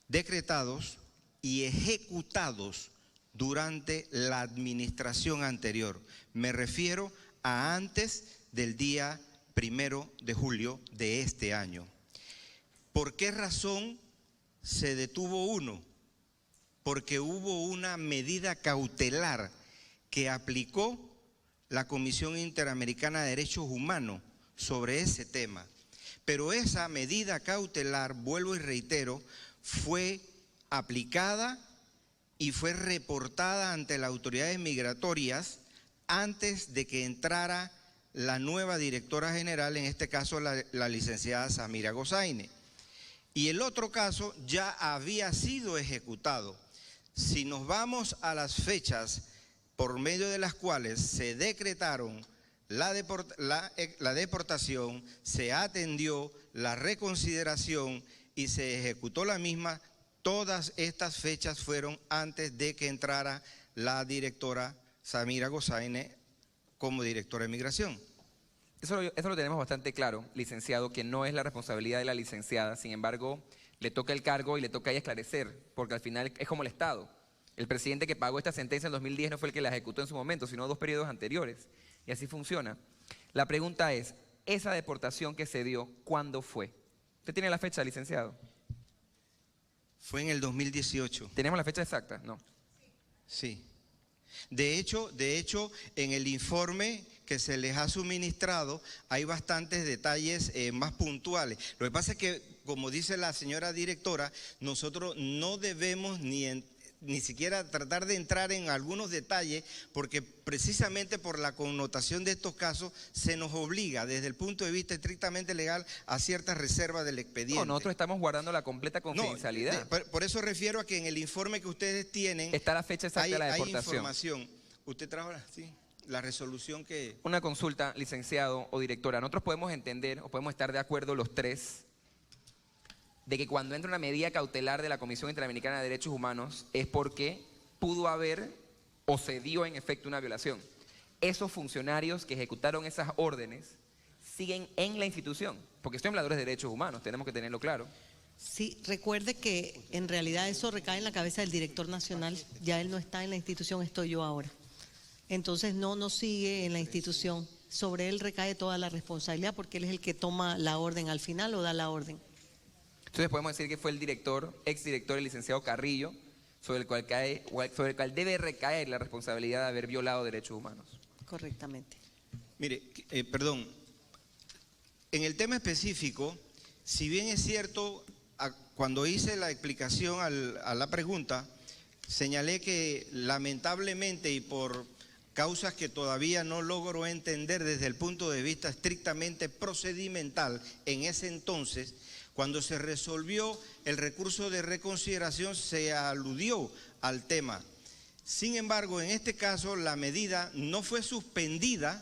Speaker 4: decretados y ejecutados durante la administración anterior. Me refiero a antes del día 1 de julio de este año. ¿Por qué razón se detuvo uno? Porque hubo una medida cautelar que aplicó la Comisión Interamericana de Derechos Humanos sobre ese tema. Pero esa medida cautelar, vuelvo y reitero, fue aplicada y fue reportada ante las autoridades migratorias antes de que entrara la nueva directora general, en este caso la licenciada Samira Gozaine. Y el otro caso ya había sido ejecutado. Si nos vamos a las fechas por medio de las cuales se decretaron la deportación, se atendió la reconsideración y se ejecutó la misma, todas estas fechas fueron antes de que entrara la directora Samira Gozaine como directora de migración.
Speaker 5: Eso lo tenemos bastante claro, licenciado, que no es la responsabilidad de la licenciada. Sin embargo, le toca el cargo y le toca a ella esclarecer, porque al final es como el Estado. El presidente que pagó esta sentencia en 2010 no fue el que la ejecutó en su momento, sino 2 periodos anteriores. Y así funciona. La pregunta es, ¿esa deportación que se dio, cuándo fue? ¿Usted tiene la fecha, licenciado?
Speaker 4: Fue en el 2018.
Speaker 5: ¿Tenemos la fecha exacta? No.
Speaker 4: Sí. De hecho, en el informe que se les ha suministrado hay bastantes detalles más puntuales. Lo que pasa es que, como dice la señora directora, nosotros no debemos ni siquiera tratar de entrar en algunos detalles, porque precisamente por la connotación de estos casos se nos obliga desde el punto de vista estrictamente legal a ciertas reservas del expediente.
Speaker 5: No, nosotros estamos guardando la completa confidencialidad.
Speaker 4: Por eso refiero a que en el informe que ustedes tienen
Speaker 5: está la fecha exacta de la deportación.
Speaker 4: Hay información. Usted trajo la resolución que...
Speaker 5: Una consulta, licenciado o directora. Nosotros podemos entender o podemos estar de acuerdo los tres de que cuando entra una medida cautelar de la Comisión Interamericana de Derechos Humanos es porque pudo haber o se dio en efecto una violación. Esos funcionarios que ejecutaron esas órdenes siguen en la institución, porque son violadores de derechos humanos, tenemos que tenerlo claro.
Speaker 3: Sí, recuerde que en realidad eso recae en la cabeza del director nacional, ya él no está en la institución, estoy yo ahora. Entonces no sigue en la institución, sobre él recae toda la responsabilidad porque él es el que toma la orden al final o da la orden.
Speaker 5: Entonces podemos decir que fue el exdirector, el licenciado Carrillo, sobre el cual debe recaer la responsabilidad de haber violado derechos humanos.
Speaker 3: Correctamente.
Speaker 4: Mire, perdón, en el tema específico, si bien es cierto, cuando hice la explicación a la pregunta, señalé que lamentablemente y por causas que todavía no logro entender desde el punto de vista estrictamente procedimental, en ese entonces, cuando se resolvió el recurso de reconsideración, se aludió al tema. Sin embargo, en este caso, la medida no fue suspendida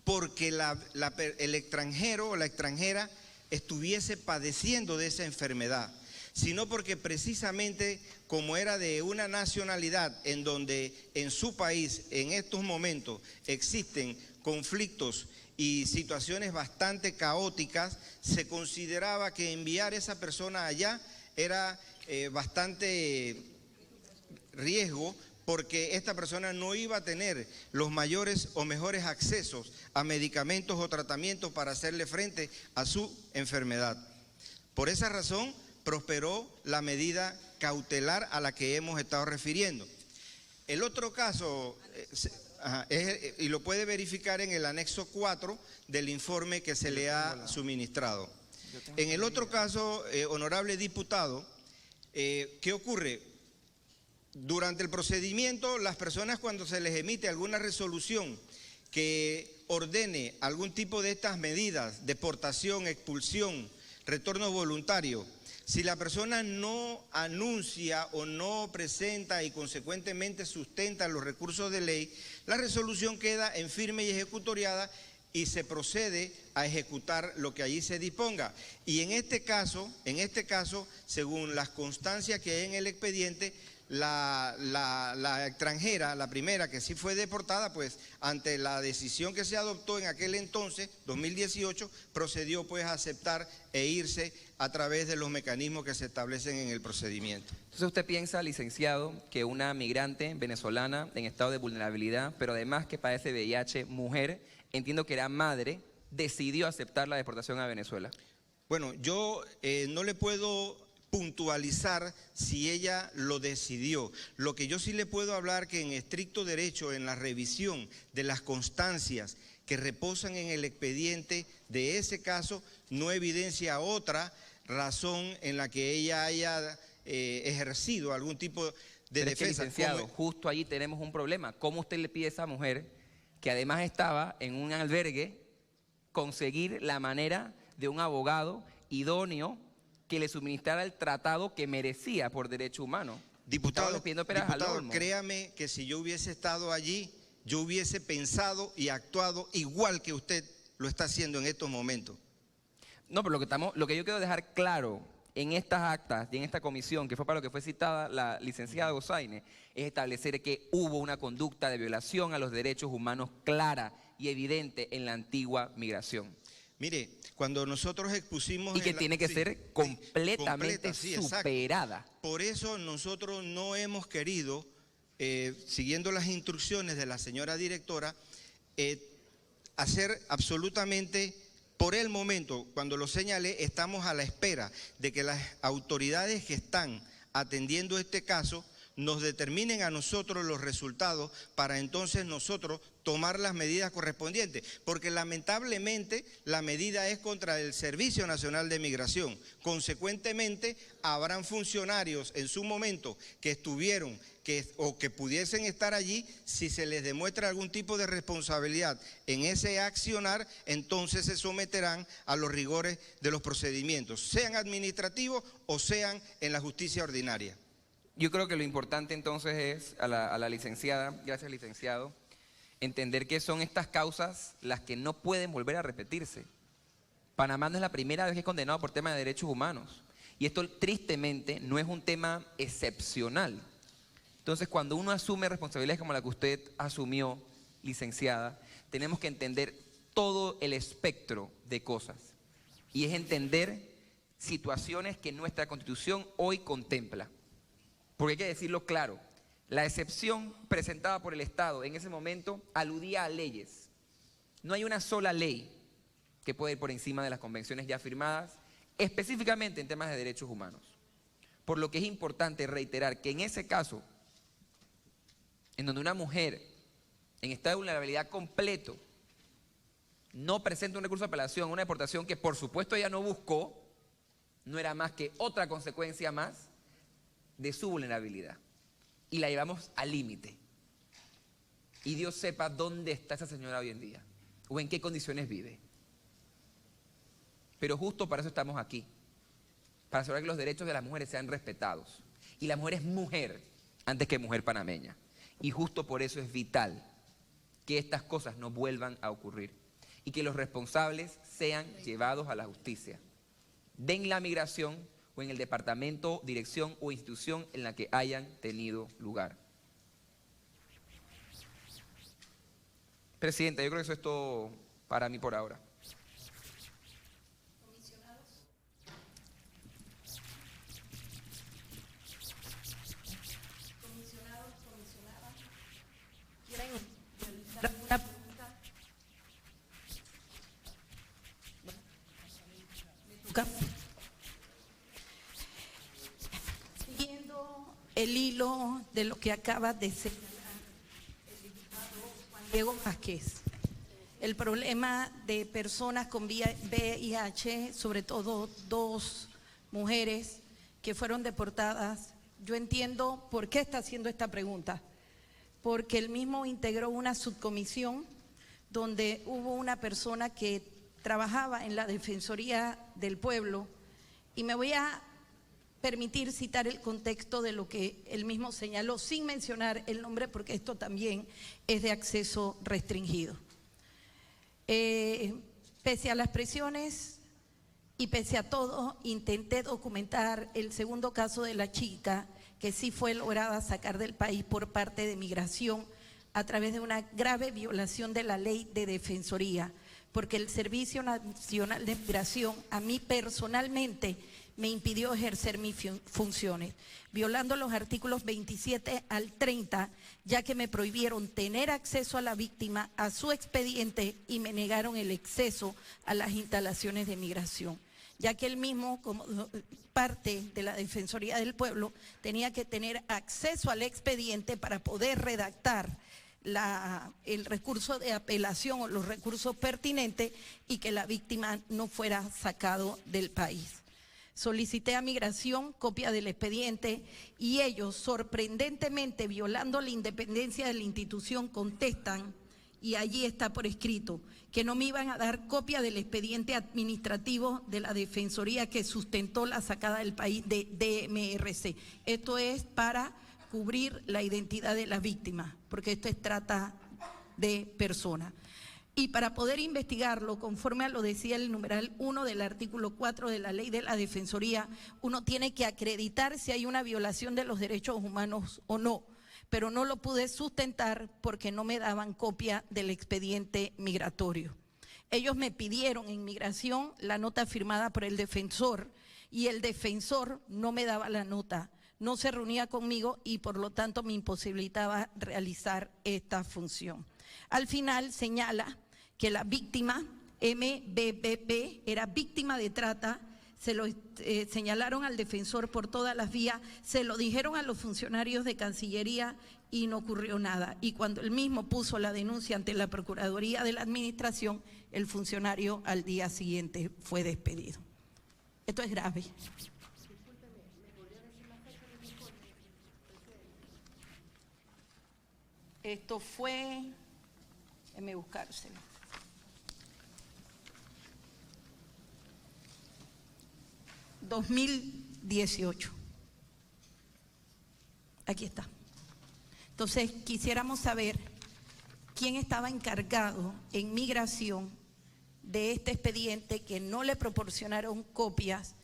Speaker 4: porque el extranjero o la extranjera estuviese padeciendo de esa enfermedad, sino porque precisamente como era de una nacionalidad en donde en su país en estos momentos existen conflictos y situaciones bastante caóticas, se consideraba que enviar a esa persona allá era bastante riesgo, porque esta persona no iba a tener los mayores o mejores accesos a medicamentos o tratamientos para hacerle frente a su enfermedad. Por esa razón prosperó la medida cautelar a la que hemos estado refiriendo. El otro caso, y lo puede verificar en el anexo 4 del informe que se le ha suministrado. En el otro caso, honorable diputado, ¿qué ocurre? Durante el procedimiento, las personas, cuando se les emite alguna resolución que ordene algún tipo de estas medidas, deportación, expulsión, retorno voluntario, si la persona no anuncia o no presenta y consecuentemente sustenta los recursos de ley, la resolución queda en firme y ejecutoriada y se procede a ejecutar lo que allí se disponga. Y en este caso, según las constancias que hay en el expediente, la extranjera, la primera que sí fue deportada, pues ante la decisión que se adoptó en aquel entonces, 2018, procedió pues a aceptar e irse a través de los mecanismos que se establecen en el procedimiento.
Speaker 5: Entonces usted piensa, licenciado, que una migrante venezolana en estado de vulnerabilidad, pero además que padece VIH, mujer, entiendo que era madre, decidió aceptar la deportación a Venezuela.
Speaker 4: Bueno, yo no le puedo puntualizar si ella lo decidió. Lo que yo sí le puedo hablar que en estricto derecho, en la revisión de las constancias que reposan en el expediente de ese caso no evidencia otra razón en la que ella haya ejercido algún tipo de
Speaker 5: Pero es que,
Speaker 4: defensa.
Speaker 5: licenciado, justo allí tenemos un problema. ¿Cómo usted le pide a esa mujer, que además estaba en un albergue, conseguir la manera de un abogado idóneo que le suministrara el tratado que merecía por derecho humano?
Speaker 4: Diputado,
Speaker 5: Diputado,
Speaker 4: créame que si yo hubiese estado allí, yo hubiese pensado y actuado igual que usted lo está haciendo en estos momentos.
Speaker 5: No, pero lo que yo quiero dejar claro en estas actas y en esta comisión, que fue para lo que fue citada la licenciada Gozaine, es establecer que hubo una conducta de violación a los derechos humanos clara y evidente en la antigua migración.
Speaker 4: Mire, cuando nosotros expusimos...
Speaker 5: Y que tiene que ser completamente superada.
Speaker 4: Por eso nosotros no hemos querido, siguiendo las instrucciones de la señora directora, hacer absolutamente... Por el momento, cuando lo señalé, estamos a la espera de que las autoridades que están atendiendo este caso nos determinen a nosotros los resultados para entonces nosotros tomar las medidas correspondientes, porque lamentablemente la medida es contra el Servicio Nacional de Migración. Consecuentemente, habrán funcionarios en su momento que estuvieron o que pudiesen estar allí. Si se les demuestra algún tipo de responsabilidad en ese accionar, entonces se someterán a los rigores de los procedimientos, sean administrativos o sean en la justicia ordinaria.
Speaker 5: Yo creo que lo importante entonces es a la licenciada, gracias licenciado, entender que son estas causas las que no pueden volver a repetirse. Panamá no es la primera vez que es condenado por temas de derechos humanos. Y esto tristemente no es un tema excepcional. Entonces, cuando uno asume responsabilidades como la que usted asumió, licenciada, tenemos que entender todo el espectro de cosas. Y es entender situaciones que nuestra Constitución hoy contempla. Porque hay que decirlo claro, la excepción presentada por el Estado en ese momento aludía a leyes. No hay una sola ley que pueda ir por encima de las convenciones ya firmadas, específicamente en temas de derechos humanos. Por lo que es importante reiterar que en ese caso, en donde una mujer en estado de vulnerabilidad completo no presenta un recurso de apelación, una deportación que por supuesto ella no buscó, no era más que otra consecuencia más de su vulnerabilidad. Y la llevamos al límite. Y Dios sepa dónde está esa señora hoy en día, o en qué condiciones vive. Pero justo para eso estamos aquí, para asegurar que los derechos de las mujeres sean respetados. Y la mujer es mujer antes que mujer panameña. Y justo por eso es vital que estas cosas no vuelvan a ocurrir y que los responsables sean llevados a la justicia. Den la migración o en el departamento, dirección o institución en la que hayan tenido lugar. Presidenta, yo creo que eso es todo para mí por ahora.
Speaker 1: Siguiendo el hilo de lo que acaba de señalar el diputado Juan Diego Vázquez, el problema de personas con VIH, sobre todo 2 mujeres que fueron deportadas, yo entiendo por qué está haciendo esta pregunta, porque él mismo integró una subcomisión donde hubo una persona que trabajaba en la Defensoría del Pueblo, y me voy a permitir citar el contexto de lo que él mismo señaló, sin mencionar el nombre, porque esto también es de acceso restringido. Pese a las presiones y pese a todo, intenté documentar el segundo caso de la chica que sí fue lograda sacar del país por parte de Migración a través de una grave violación de la ley de defensoría, porque el Servicio Nacional de Migración a mí personalmente me impidió ejercer mis funciones, violando los artículos 27 al 30, ya que me prohibieron tener acceso a la víctima, a su expediente, y me negaron el acceso a las instalaciones de migración, ya que él mismo, como parte de la Defensoría del Pueblo, tenía que tener acceso al expediente para poder redactar el recurso de apelación o los recursos pertinentes y que la víctima no fuera sacado del país. Solicité a Migración copia del expediente y ellos, sorprendentemente, violando la independencia de la institución, contestan, y allí está por escrito, que no me iban a dar copia del expediente administrativo de la Defensoría que sustentó la sacada del país de DMRC. Esto es para cubrir la identidad de las víctimas, porque esto es trata de personas. Y para poder investigarlo, conforme a lo decía el numeral 1 del artículo 4 de la ley de la Defensoría, uno tiene que acreditar si hay una violación de los derechos humanos o no, pero no lo pude sustentar porque no me daban copia del expediente migratorio. Ellos me pidieron en Migración la nota firmada por el defensor y el defensor no me daba la nota, no se reunía conmigo y por lo tanto me imposibilitaba realizar esta función. Al final señala que la víctima, MBBP, era víctima de trata, se lo señalaron al defensor por todas las vías, se lo dijeron a los funcionarios de Cancillería y no ocurrió nada. Y cuando él mismo puso la denuncia ante la Procuraduría de la Administración, el funcionario al día siguiente fue despedido. Esto es grave. Esto fue, déjeme buscárselo. ...2018. Aquí está. Entonces, quisiéramos saber quién estaba encargado en Migración de este expediente que no le proporcionaron copias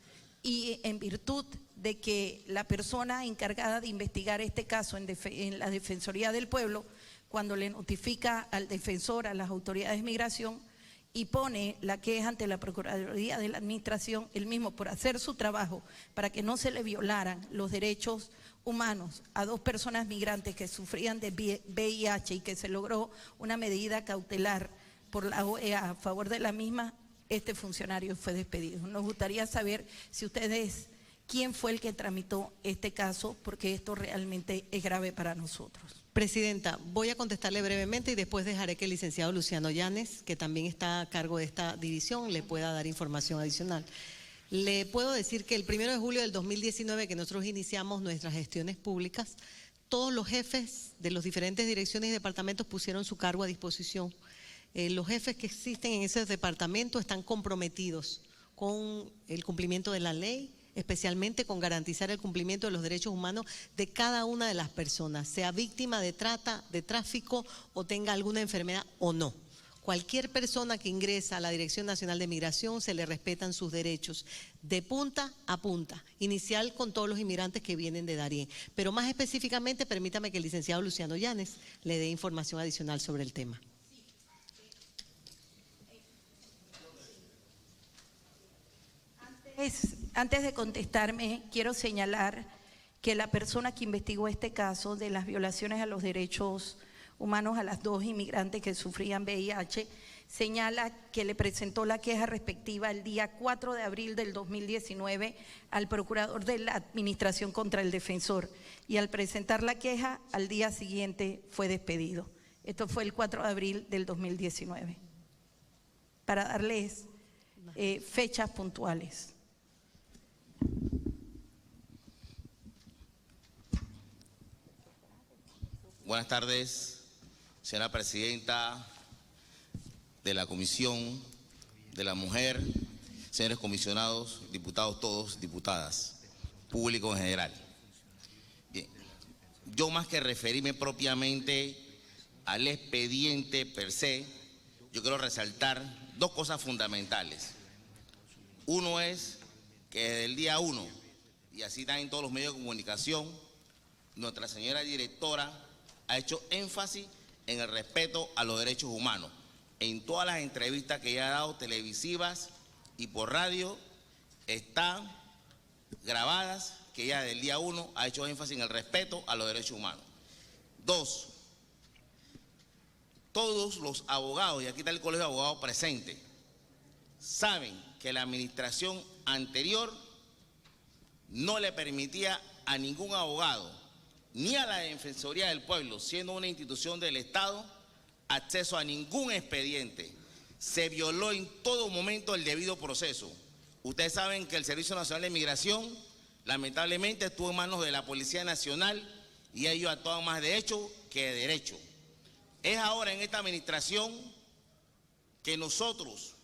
Speaker 1: y en virtud de que la persona encargada de investigar este caso en la Defensoría del Pueblo, cuando le notifica al defensor, a las autoridades de Migración, y pone la queja ante la Procuraduría de la Administración, él mismo por hacer su trabajo para que no se le violaran los derechos humanos a dos personas migrantes que sufrían de VIH y que se logró una medida cautelar por la OEA a favor de la misma, este funcionario fue despedido. Nos gustaría saber si ustedes, quién fue el que tramitó este caso, porque esto realmente es grave para nosotros.
Speaker 3: Presidenta, voy a contestarle brevemente y después dejaré que el licenciado Luciano Llanes, que también está a cargo de esta división, le pueda dar información adicional. Le puedo decir que el 1 de julio del 2019, que nosotros iniciamos nuestras gestiones públicas, todos los jefes de las diferentes direcciones y departamentos pusieron su cargo a disposición. Los jefes que existen en ese departamento están comprometidos con el cumplimiento de la ley, especialmente con garantizar el cumplimiento de los derechos humanos de cada una de las personas, sea víctima de trata, de tráfico o tenga alguna enfermedad o no. Cualquier persona que ingresa a la Dirección Nacional de Migración se le respetan sus derechos de punta a punta, inicial con todos los inmigrantes que vienen de Darién. Pero más específicamente, permítame que el licenciado Luciano Llanes le dé información adicional sobre el tema.
Speaker 1: Antes de contestarme, quiero señalar que la persona que investigó este caso de las violaciones a los derechos humanos a las dos inmigrantes que sufrían VIH, señala que le presentó la queja respectiva el día 4 de abril del 2019 al procurador de la Administración contra el defensor y al presentar la queja al día siguiente fue despedido. Esto fue el 4 de abril del 2019. Para darles fechas puntuales.
Speaker 6: Buenas tardes, señora presidenta de la Comisión de la Mujer, señores comisionados, diputados todos, diputadas, público en general. Bien, yo más que referirme propiamente al expediente per se, yo quiero resaltar dos cosas fundamentales. Uno es que desde el día 1, y así está en todos los medios de comunicación, nuestra señora directora ha hecho énfasis en el respeto a los derechos humanos. En todas las entrevistas que ella ha dado, televisivas y por radio, están grabadas que ella desde el día 1 ha hecho énfasis en el respeto a los derechos humanos. Dos, todos los abogados, y aquí está el Colegio de Abogados presente, saben que la administración anterior no le permitía a ningún abogado ni a la Defensoría del Pueblo, siendo una institución del Estado, acceso a ningún expediente. Se violó en todo momento el debido proceso. Ustedes saben que el Servicio Nacional de Migración lamentablemente estuvo en manos de la Policía Nacional y ellos actuaban más de hecho que de derecho. Es ahora en esta administración que nosotros,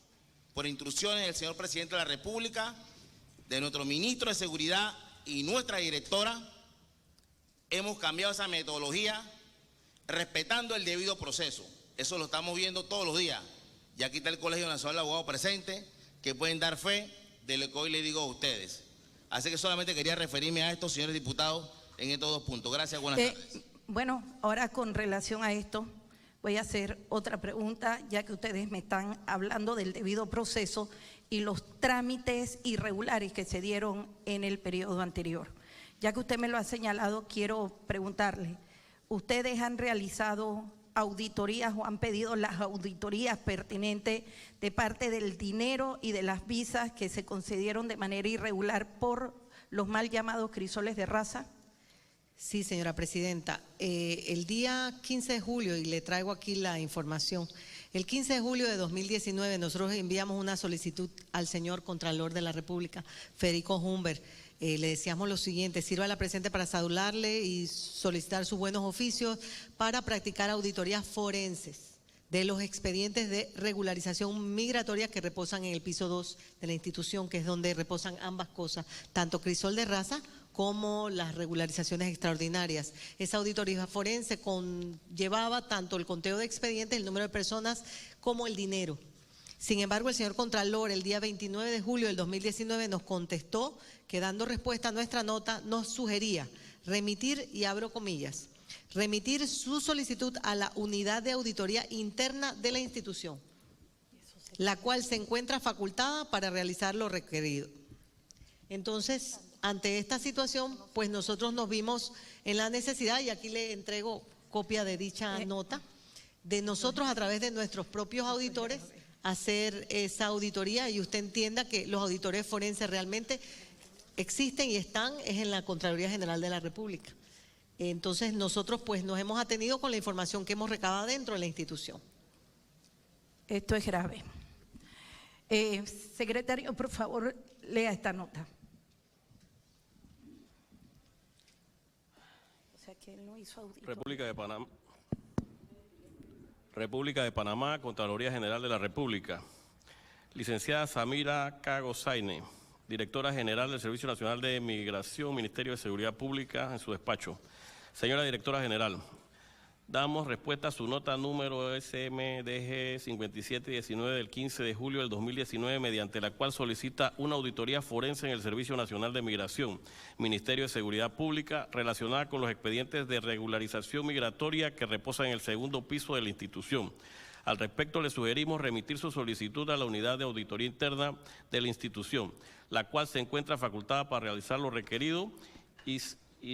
Speaker 6: por instrucciones del señor Presidente de la República, de nuestro Ministro de Seguridad y nuestra directora, hemos cambiado esa metodología respetando el debido proceso. Eso lo estamos viendo todos los días. Y aquí está el Colegio Nacional de Abogados presente, que pueden dar fe de lo que hoy les digo a ustedes. Así que solamente quería referirme a esto, señores diputados, en estos 2 puntos. Gracias, buenas tardes.
Speaker 1: Bueno, ahora con relación a esto, voy a hacer otra pregunta, ya que ustedes me están hablando del debido proceso y los trámites irregulares que se dieron en el periodo anterior. Ya que usted me lo ha señalado, quiero preguntarle, ¿ustedes han realizado auditorías o han pedido las auditorías pertinentes de parte del dinero y de las visas que se concedieron de manera irregular por los mal llamados crisoles de raza?
Speaker 3: Sí, señora presidenta. El día 15 de julio, y le traigo aquí la información, el 15 de julio de 2019 nosotros enviamos una solicitud al señor Contralor de la República, Federico Humbert. Le decíamos lo siguiente: sirva la presente para saludarle y solicitar sus buenos oficios para practicar auditorías forenses de los expedientes de regularización migratoria que reposan en el piso 2 de la institución, que es donde reposan ambas cosas, tanto crisol de raza como las regularizaciones extraordinarias. Esa auditoría forense llevaba tanto el conteo de expedientes, el número de personas, como el dinero. Sin embargo, el señor Contralor el día 29 de julio del 2019 nos contestó que, dando respuesta a nuestra nota, nos sugería remitir, y abro comillas, remitir su solicitud a la unidad de auditoría interna de la institución, la cual se encuentra facultada para realizar lo requerido. Entonces, ante esta situación, pues nosotros nos vimos en la necesidad, y aquí le entrego copia de dicha nota, de nosotros a través de nuestros propios auditores hacer esa auditoría, y usted entienda que los auditores forenses realmente existen y están es en la Contraloría General de la República. Entonces nosotros pues nos hemos atenido con la información que hemos recabado dentro de la institución.
Speaker 1: Esto es grave. Secretario, por favor, lea esta nota. O sea que él no hizo auditoría.
Speaker 2: República de Panamá, Contraloría General de la República. Licenciada Samira Cagosaine, Directora General del Servicio Nacional de Migración, Ministerio de Seguridad Pública, en su despacho. Señora Directora General, damos respuesta a su nota número SMDG 5719 del 15 de julio del 2019, mediante la cual solicita una auditoría forense en el Servicio Nacional de Migración, Ministerio de Seguridad Pública, relacionada con los expedientes de regularización migratoria que reposan en el segundo piso de la institución. Al respecto, le sugerimos remitir su solicitud a la unidad de auditoría interna de la institución, la cual se encuentra facultada para realizar lo requerido, y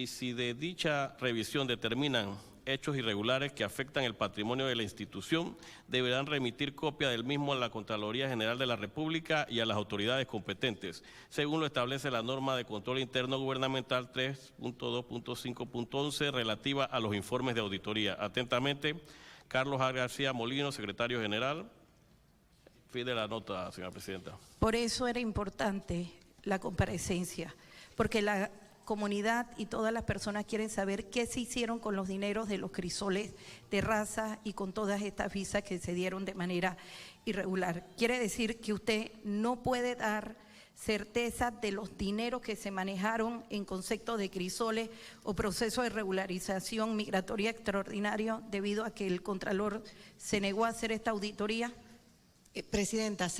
Speaker 2: si de dicha revisión determinan hechos irregulares que afectan el patrimonio de la institución, deberán remitir copia del mismo a la Contraloría General de la República y a las autoridades competentes, según lo establece la norma de control interno gubernamental 3.2.5.11 relativa a los informes de auditoría. Atentamente, Carlos A. García Molino, Secretario General. Fin de la nota, señora Presidenta.
Speaker 1: Por eso era importante la comparecencia, porque la comunidad y todas las personas quieren saber qué se hicieron con los dineros de los crisoles de raza y con todas estas visas que se dieron de manera irregular. Quiere decir que usted no puede dar certeza de los dineros que se manejaron en concepto de crisoles o proceso de regularización migratoria extraordinario debido a que el Contralor se negó a hacer esta auditoría.
Speaker 3: Presidenta,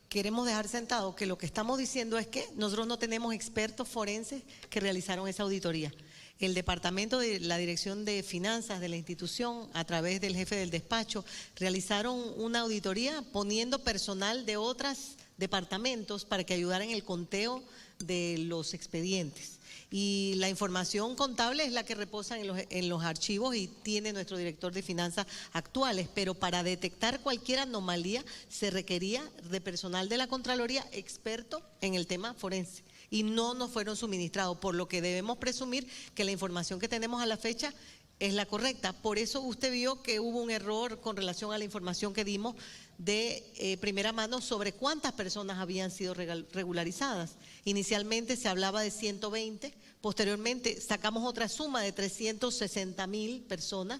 Speaker 3: queremos dejar sentado que lo que estamos diciendo es que nosotros no tenemos expertos forenses que realizaron esa auditoría. El departamento de la Dirección de Finanzas de la institución, a través del jefe del despacho, realizaron una auditoría poniendo personal de otros departamentos para que ayudaran en el conteo de los expedientes. Y la información contable es la que reposa en los archivos y tiene nuestro director de finanzas actuales, pero para detectar cualquier anomalía se requería de personal de la Contraloría experto en el tema forense. y no nos fueron suministrados, por lo que debemos presumir que la información que tenemos a la fecha es la correcta. Por eso usted vio que hubo un error con relación a la información que dimos de primera mano sobre cuántas personas habían sido regularizadas. Inicialmente se hablaba de 120, posteriormente sacamos otra suma de 360,000 personas.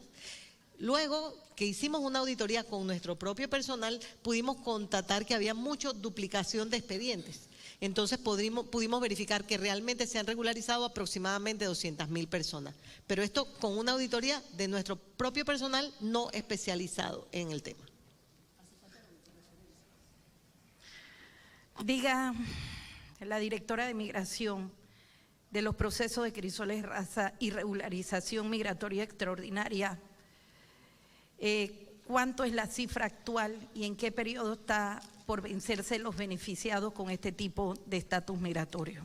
Speaker 3: Luego que hicimos una auditoría con nuestro propio personal, pudimos constatar que había mucha duplicación de expedientes. Entonces pudimos verificar que realmente se han regularizado aproximadamente 200,000 personas. Pero esto con una auditoría de nuestro propio personal no especializado en el tema.
Speaker 1: Diga la directora de Migración de los procesos de crisoles de raza y regularización migratoria extraordinaria, ¿cuánto es la cifra actual y en qué periodo está por vencerse los beneficiados con este tipo de estatus migratorio?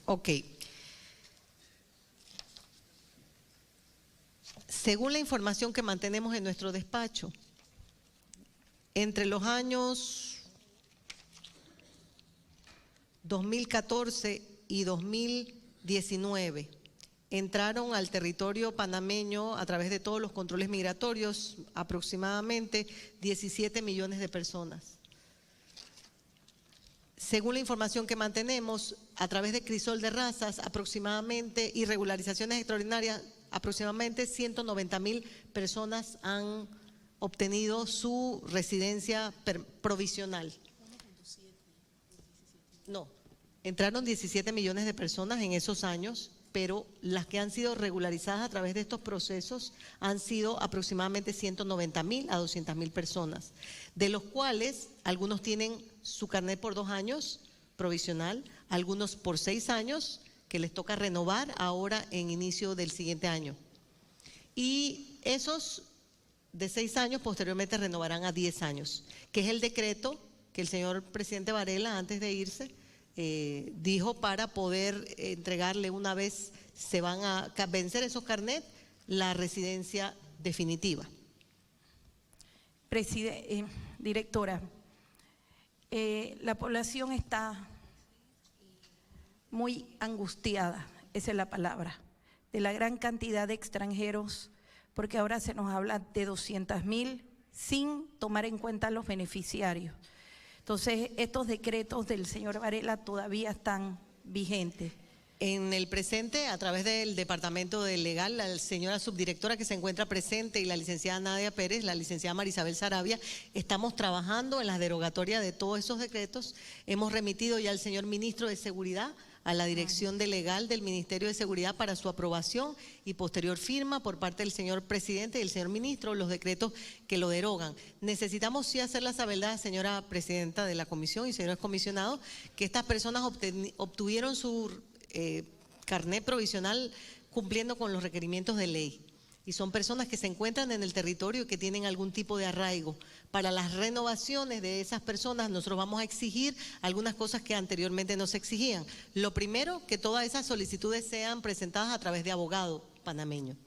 Speaker 3: Ok. Según la información que mantenemos en nuestro despacho, entre los años 2014 y 2019 entraron al territorio panameño a través de todos los controles migratorios aproximadamente 17 millones de personas. Según la información que mantenemos, a través de crisol de razas, aproximadamente, y regularizaciones extraordinarias, aproximadamente 190,000 personas han obtenido su residencia provisional. No, entraron 17 millones de personas en esos años, pero las que han sido regularizadas a través de estos procesos han sido aproximadamente 190,000 a 200,000 personas, de los cuales algunos tienen su carnet por 2 años provisional, algunos por 6 años, que les toca renovar ahora en inicio del siguiente año. Y esos de 6 años posteriormente renovarán a 10 años, que es el decreto que el señor presidente Varela, antes de irse, dijo para poder entregarle, una vez se van a vencer esos carnets, la residencia definitiva.
Speaker 1: Directora, la población está muy angustiada, esa es la palabra, de la gran cantidad de extranjeros, porque ahora se nos habla de 200,000 sin tomar en cuenta los beneficiarios. Entonces, estos decretos del señor Varela todavía están vigentes.
Speaker 3: En el presente, a través del Departamento de Legal, la señora subdirectora que se encuentra presente y la licenciada Nadia Pérez, la licenciada Marisabel Sarabia, estamos trabajando en las derogatorias de todos esos decretos. Hemos remitido ya al señor ministro de Seguridad a la Dirección de Legal del Ministerio de Seguridad para su aprobación y posterior firma por parte del señor presidente y del señor ministro los decretos que lo derogan. Necesitamos sí hacer la sabedad, señora presidenta de la comisión y señores comisionados, que estas personas obtuvieron su carnet provisional cumpliendo con los requerimientos de ley. Y son personas que se encuentran en el territorio y que tienen algún tipo de arraigo. Para las renovaciones de esas personas nosotros vamos a exigir algunas cosas que anteriormente no se exigían. Lo primero, que todas esas solicitudes sean presentadas a través de abogado panameño,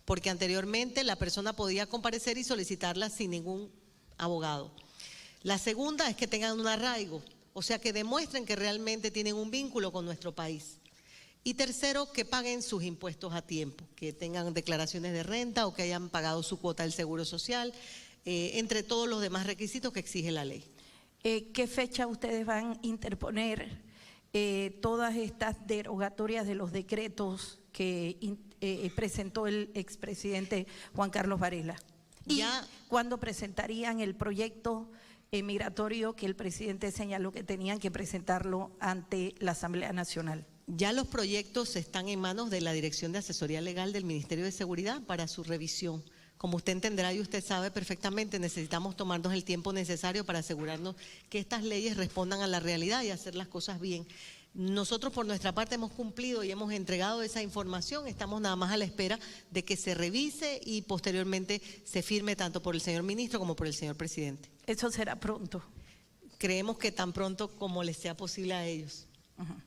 Speaker 3: porque anteriormente la persona podía comparecer y solicitarlas sin ningún abogado. La segunda es que tengan un arraigo, o sea que demuestren que realmente tienen un vínculo con nuestro país. Y tercero, que paguen sus impuestos a tiempo, que tengan declaraciones de renta o que hayan pagado su cuota del Seguro Social, entre todos los demás requisitos que exige la ley.
Speaker 1: ¿Qué fecha ustedes van a interponer todas estas derogatorias de los decretos que presentó el expresidente Juan Carlos Varela? ¿Y cuándo presentarían el proyecto migratorio que el presidente señaló que tenían que presentarlo ante la Asamblea Nacional?
Speaker 3: Ya los proyectos están en manos de la Dirección de Asesoría Legal del Ministerio de Seguridad para su revisión. Como usted entenderá y usted sabe perfectamente, necesitamos tomarnos el tiempo necesario para asegurarnos que estas leyes respondan a la realidad y hacer las cosas bien. Nosotros por nuestra parte hemos cumplido y hemos entregado esa información, estamos nada más a la espera de que se revise y posteriormente se firme tanto por el señor ministro como por el señor presidente.
Speaker 1: ¿Eso será pronto?
Speaker 3: Creemos que tan pronto como les sea posible a ellos.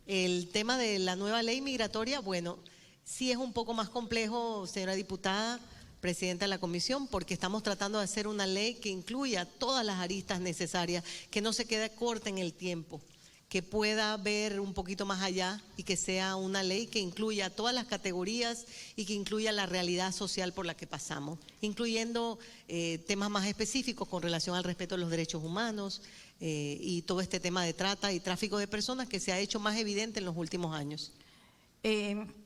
Speaker 3: El tema de la nueva ley migratoria, bueno, sí es un poco más complejo, señora diputada, presidenta de la comisión, porque estamos tratando de hacer una ley que incluya todas las aristas necesarias, que no se quede corta en el tiempo, que pueda ver un poquito más allá y que sea una ley que incluya todas las categorías y que incluya la realidad social por la que pasamos, incluyendo temas más específicos con relación al respeto de los derechos humanos y todo este tema de trata y tráfico de personas que se ha hecho más evidente en los últimos años.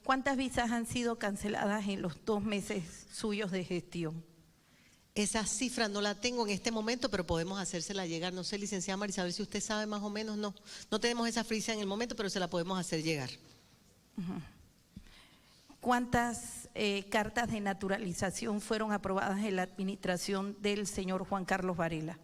Speaker 1: ¿Cuántas visas han sido canceladas en los 2 meses suyos de gestión?
Speaker 3: Esa cifra no la tengo en este momento, pero podemos hacérsela llegar. No sé, licenciada Marisabel, si usted sabe más o menos. No tenemos esa frisa en el momento, pero se la podemos hacer llegar.
Speaker 1: ¿Cuántas cartas de naturalización fueron aprobadas en la administración del señor Juan Carlos Varela?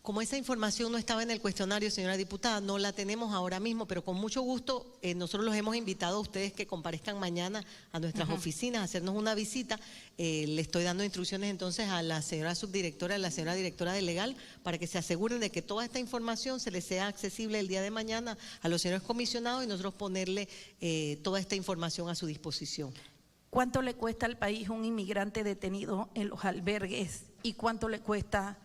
Speaker 3: Como esa información no estaba en el cuestionario, señora diputada, no la tenemos ahora mismo, pero con mucho gusto nosotros los hemos invitado a ustedes que comparezcan mañana a nuestras oficinas a hacernos una visita. Le estoy dando instrucciones entonces a la señora subdirectora, a la señora directora de Legal, para que se aseguren de que toda esta información se les sea accesible el día de mañana a los señores comisionados y nosotros ponerle toda esta información a su disposición.
Speaker 1: ¿Cuánto le cuesta al país un inmigrante detenido en los albergues y cuánto le cuesta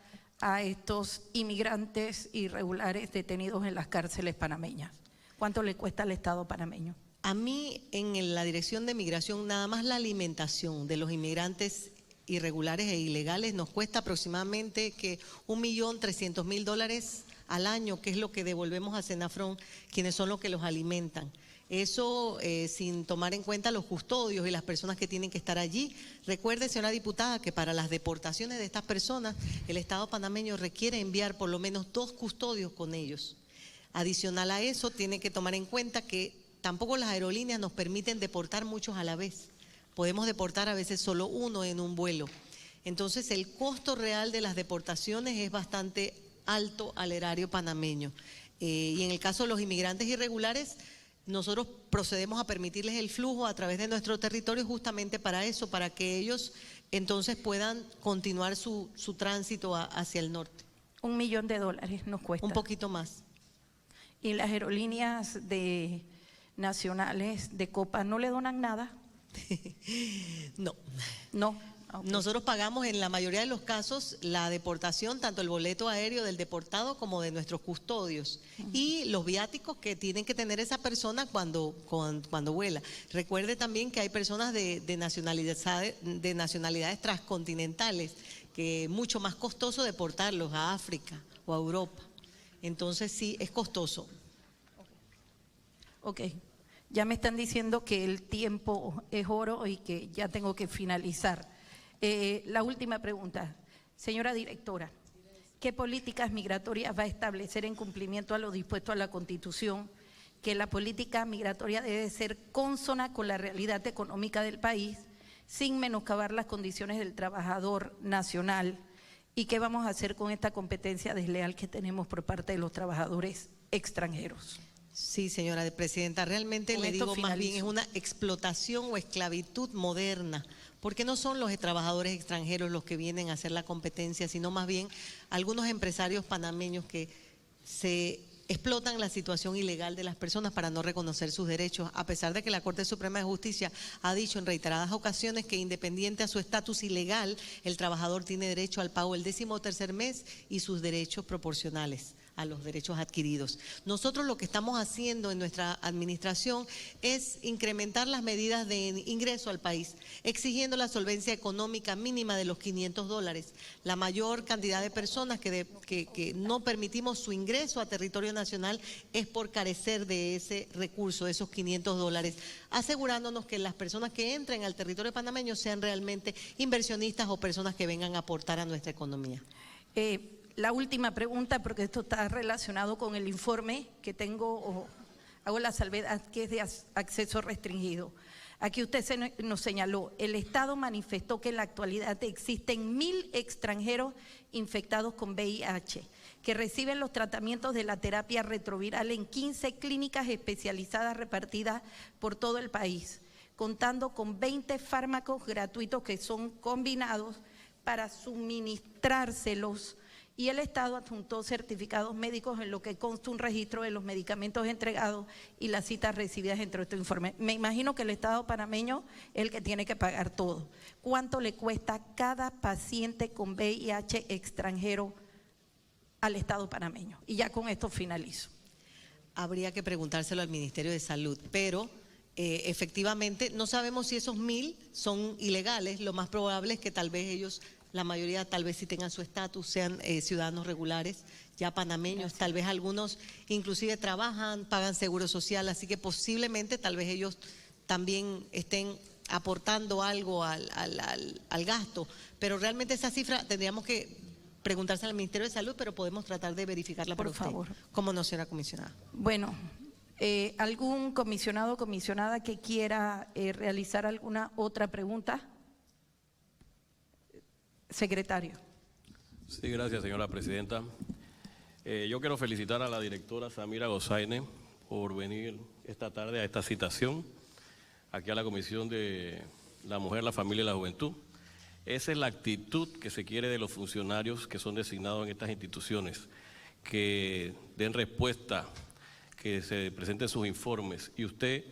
Speaker 1: a estos inmigrantes irregulares detenidos en las cárceles panameñas? ¿Cuánto le cuesta al Estado panameño?
Speaker 3: A mí, en la Dirección de Migración, nada más la alimentación de los inmigrantes irregulares e ilegales nos cuesta aproximadamente que $1.300.000 al año, que es lo que devolvemos a Senafron, quienes son los que los alimentan. Eso sin tomar en cuenta los custodios y las personas que tienen que estar allí. Recuerde, señora diputada, que para las deportaciones de estas personas, el Estado panameño requiere enviar por lo menos 2 custodios con ellos. Adicional a eso, tiene que tomar en cuenta que tampoco las aerolíneas nos permiten deportar muchos a la vez. Podemos deportar a veces solo uno en un vuelo. Entonces, el costo real de las deportaciones es bastante alto al erario panameño. Y en el caso de los inmigrantes irregulares, nosotros procedemos a permitirles el flujo a través de nuestro territorio justamente para eso, para que ellos entonces puedan continuar su tránsito hacia el norte.
Speaker 1: $1 millón nos cuesta.
Speaker 3: Un poquito más.
Speaker 1: ¿Y las aerolíneas nacionales de Copa no le donan nada?
Speaker 3: No.
Speaker 1: No. Okay.
Speaker 3: Nosotros pagamos en la mayoría de los casos la deportación, tanto el boleto aéreo del deportado como de nuestros custodios y los viáticos que tienen que tener esa persona cuando vuela. Recuerde también que hay personas de nacionalidades transcontinentales que es mucho más costoso deportarlos a África o a Europa. Entonces sí, es costoso.
Speaker 1: Ok. Ya me están diciendo que el tiempo es oro y que ya tengo que finalizar. La última pregunta, señora directora, ¿qué políticas migratorias va a establecer en cumplimiento a lo dispuesto a la Constitución? Que la política migratoria debe ser consona con la realidad económica del país, sin menoscabar las condiciones del trabajador nacional. ¿Y qué vamos a hacer con esta competencia desleal que tenemos por parte de los trabajadores extranjeros?
Speaker 3: Sí, señora presidenta, realmente le digo más bien es una explotación o esclavitud moderna, porque no son los trabajadores extranjeros los que vienen a hacer la competencia, sino más bien algunos empresarios panameños que se explotan la situación ilegal de las personas para no reconocer sus derechos, a pesar de que la Corte Suprema de Justicia ha dicho en reiteradas ocasiones que independiente a su estatus ilegal, el trabajador tiene derecho al pago del 13º mes y sus derechos proporcionales a los derechos adquiridos. Nosotros lo que estamos haciendo en nuestra administración es incrementar las medidas de ingreso al país, exigiendo la solvencia económica mínima de los $500. La mayor cantidad de personas que no permitimos su ingreso a territorio nacional es por carecer de ese recurso, de esos $500, asegurándonos que las personas que entren al territorio panameño sean realmente inversionistas o personas que vengan a aportar a nuestra economía.
Speaker 1: La última pregunta, porque esto está relacionado con el informe que tengo, hago la salvedad que es de acceso restringido. Aquí usted nos señaló, el Estado manifestó que en la actualidad existen 1.000 extranjeros infectados con VIH, que reciben los tratamientos de la terapia retroviral en 15 clínicas especializadas repartidas por todo el país, contando con 20 fármacos gratuitos que son combinados para suministrárselos y el Estado adjuntó certificados médicos en lo que consta un registro de los medicamentos entregados y las citas recibidas entre estos informes. Me imagino que el Estado panameño es el que tiene que pagar todo. ¿Cuánto le cuesta cada paciente con VIH extranjero al Estado panameño? Y ya con esto finalizo.
Speaker 3: Habría que preguntárselo al Ministerio de Salud, pero efectivamente no sabemos si esos 1.000 son ilegales. Lo más probable es que tal vez ellos, la mayoría tal vez sí tengan su estatus, sean ciudadanos regulares, ya panameños. Gracias. Tal vez algunos inclusive trabajan, pagan seguro social, así que posiblemente tal vez ellos también estén aportando algo al gasto, pero realmente esa cifra tendríamos que preguntarse al Ministerio de Salud, pero podemos tratar de verificarla por favor. ¿Cómo no, señora comisionada?
Speaker 1: Bueno, ¿algún comisionado o comisionada que quiera realizar alguna otra pregunta? Secretario.
Speaker 2: Sí, gracias, señora presidenta. Yo quiero felicitar a la directora Samira Gozaine por venir esta tarde a esta citación aquí a la Comisión de la Mujer, la Familia y la Juventud. Esa es la actitud que se quiere de los funcionarios que son designados en estas instituciones, que den respuesta, que se presenten sus informes. Y usted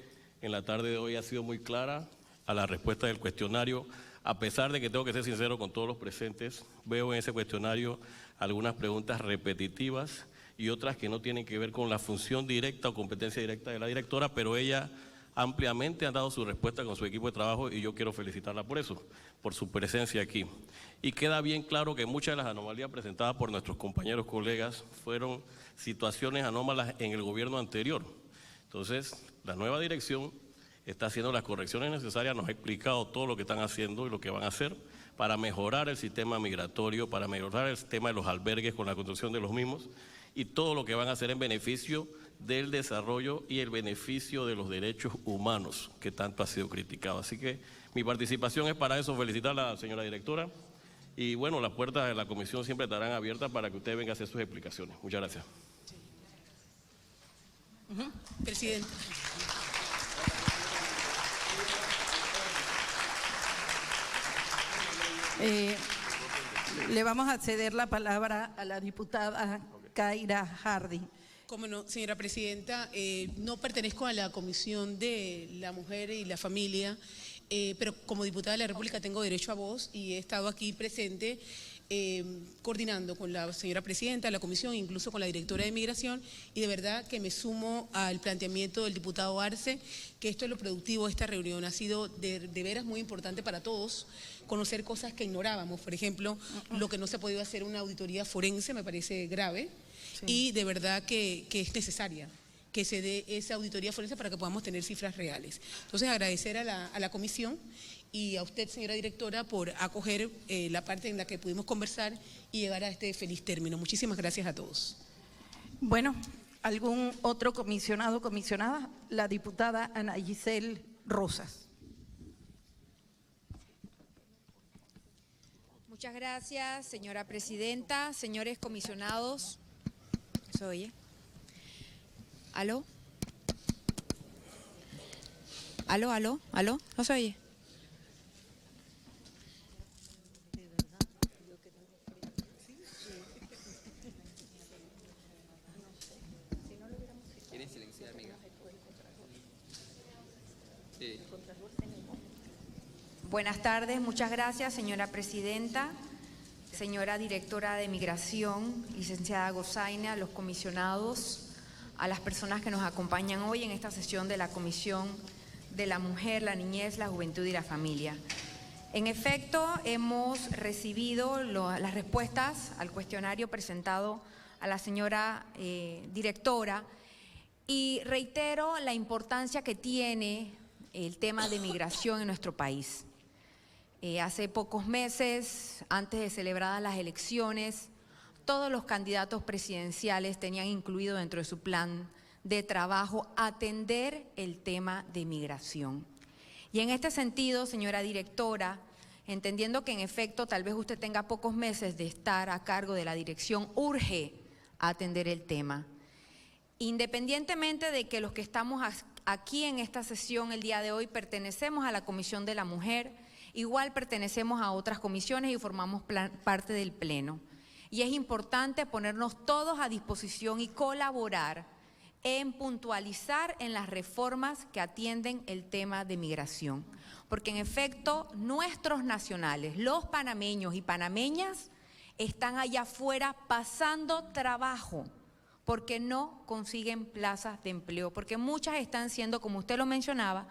Speaker 2: en la tarde de hoy ha sido muy clara a la respuesta del cuestionario. A pesar de que tengo que ser sincero con todos los presentes, veo en ese cuestionario algunas preguntas repetitivas y otras que no tienen que ver con la función directa o competencia directa de la directora, pero ella ampliamente ha dado su respuesta con su equipo de trabajo y yo quiero felicitarla por eso, por su presencia aquí. Y queda bien claro que muchas de las anomalías presentadas por nuestros compañeros colegas fueron situaciones anómalas en el gobierno anterior. Entonces, la nueva dirección está haciendo las correcciones necesarias, nos ha explicado todo lo que están haciendo y lo que van a hacer para mejorar el sistema migratorio, para mejorar el tema de los albergues con la construcción de los mismos y todo lo que van a hacer en beneficio del desarrollo y el beneficio de los derechos humanos que tanto ha sido criticado. Así que mi participación es para eso, felicitar a la señora directora y bueno, las puertas de la comisión siempre estarán abiertas para que usted venga a hacer sus explicaciones. Muchas gracias.
Speaker 7: Presidente.
Speaker 1: Le vamos a ceder la palabra a la diputada Kaira Jardín.
Speaker 7: Cómo no, señora presidenta, no pertenezco a la Comisión de la Mujer y la Familia, pero como diputada de la República tengo derecho a voz y he estado aquí presente coordinando con la señora presidenta de la comisión, incluso con la directora de Migración, y de verdad que me sumo al planteamiento del diputado Arce, que esto es lo productivo de esta reunión. Ha sido de veras muy importante para todos conocer cosas que ignorábamos. Por ejemplo, lo que no se ha podido hacer una auditoría forense me parece grave. Sí. Y de verdad que es necesaria que se dé esa auditoría forense para que podamos tener cifras reales. Entonces, agradecer a la comisión y a usted, señora directora, por acoger la parte en la que pudimos conversar y llegar a este feliz término. Muchísimas gracias a todos.
Speaker 1: Bueno, ¿algún otro comisionado o comisionada? La diputada Ana Giselle Rosas.
Speaker 8: Muchas gracias, señora presidenta, señores comisionados. ¿Se oye? ¿Aló? ¿Aló, aló, aló? ¿No se oye?
Speaker 5: ¿Quieren silenciar, amiga? Sí.
Speaker 8: Buenas tardes, muchas gracias, señora presidenta, señora directora de Migración, licenciada Gozaine, a los comisionados, a las personas que nos acompañan hoy en esta sesión de la Comisión de la Mujer, la Niñez, la Juventud y la Familia. En efecto, hemos recibido las respuestas al cuestionario presentado a la señora directora y reitero la importancia que tiene el tema de migración en nuestro país. Hace pocos meses, antes de celebradas las elecciones, todos los candidatos presidenciales tenían incluido dentro de su plan de trabajo atender el tema de migración. Y en este sentido, señora directora, entendiendo que en efecto tal vez usted tenga pocos meses de estar a cargo de la dirección, urge atender el tema. Independientemente de que los que estamos aquí en esta sesión el día de hoy pertenecemos a la Comisión de la Mujer, igual pertenecemos a otras comisiones y formamos parte del Pleno. y es importante ponernos todos a disposición y colaborar en puntualizar en las reformas que atienden el tema de migración. Porque en efecto, nuestros nacionales, los panameños y panameñas, están allá afuera pasando trabajo porque no consiguen plazas de empleo, porque muchas están siendo, como usted lo mencionaba,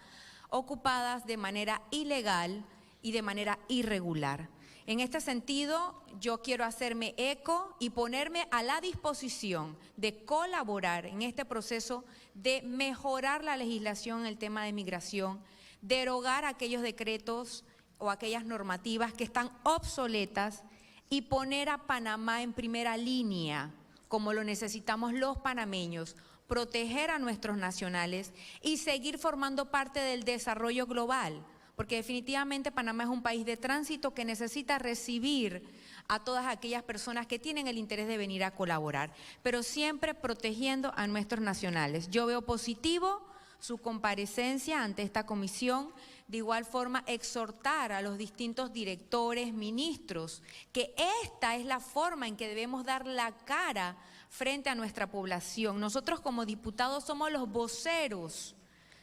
Speaker 8: ocupadas de manera ilegal y de manera irregular. En este sentido, yo quiero hacerme eco y ponerme a la disposición de colaborar en este proceso de mejorar la legislación en el tema de migración, derogar aquellos decretos o aquellas normativas que están obsoletas y poner a Panamá en primera línea, como lo necesitamos los panameños, proteger a nuestros nacionales y seguir formando parte del desarrollo global. Porque definitivamente Panamá es un país de tránsito que necesita recibir a todas aquellas personas que tienen el interés de venir a colaborar, pero siempre protegiendo a nuestros nacionales. Yo veo positivo su comparecencia ante esta comisión, de igual forma exhortar a los distintos directores, ministros, que esta es la forma en que debemos dar la cara frente a nuestra población. Nosotros como diputados somos los voceros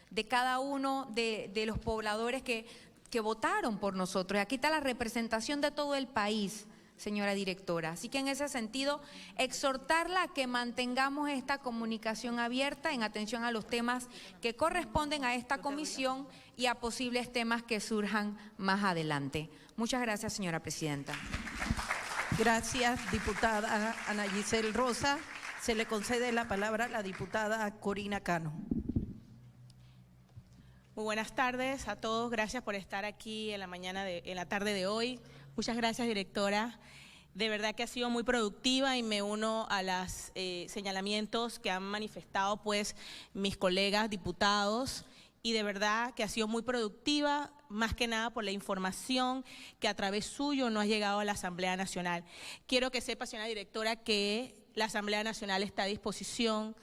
Speaker 8: de cada uno de los pobladores que votaron por nosotros. Y aquí está la representación de todo el país, señora directora. Así que en ese sentido, exhortarla a que mantengamos esta comunicación abierta en atención a los temas que corresponden a esta comisión y a posibles temas que surjan más adelante. Muchas gracias, señora presidenta.
Speaker 1: Gracias, diputada Ana Giselle Rosa. Se le concede la palabra a la diputada Corina Cano.
Speaker 9: Muy buenas tardes a todos, gracias por estar aquí en la tarde de hoy. Muchas gracias, directora. De verdad que ha sido muy productiva y me uno a los señalamientos que han manifestado pues mis colegas diputados, y de verdad que ha sido muy productiva, más que nada por la información que a través suyo nos ha llegado a la Asamblea Nacional. Quiero que sepa, señora directora, que la Asamblea Nacional está a disposición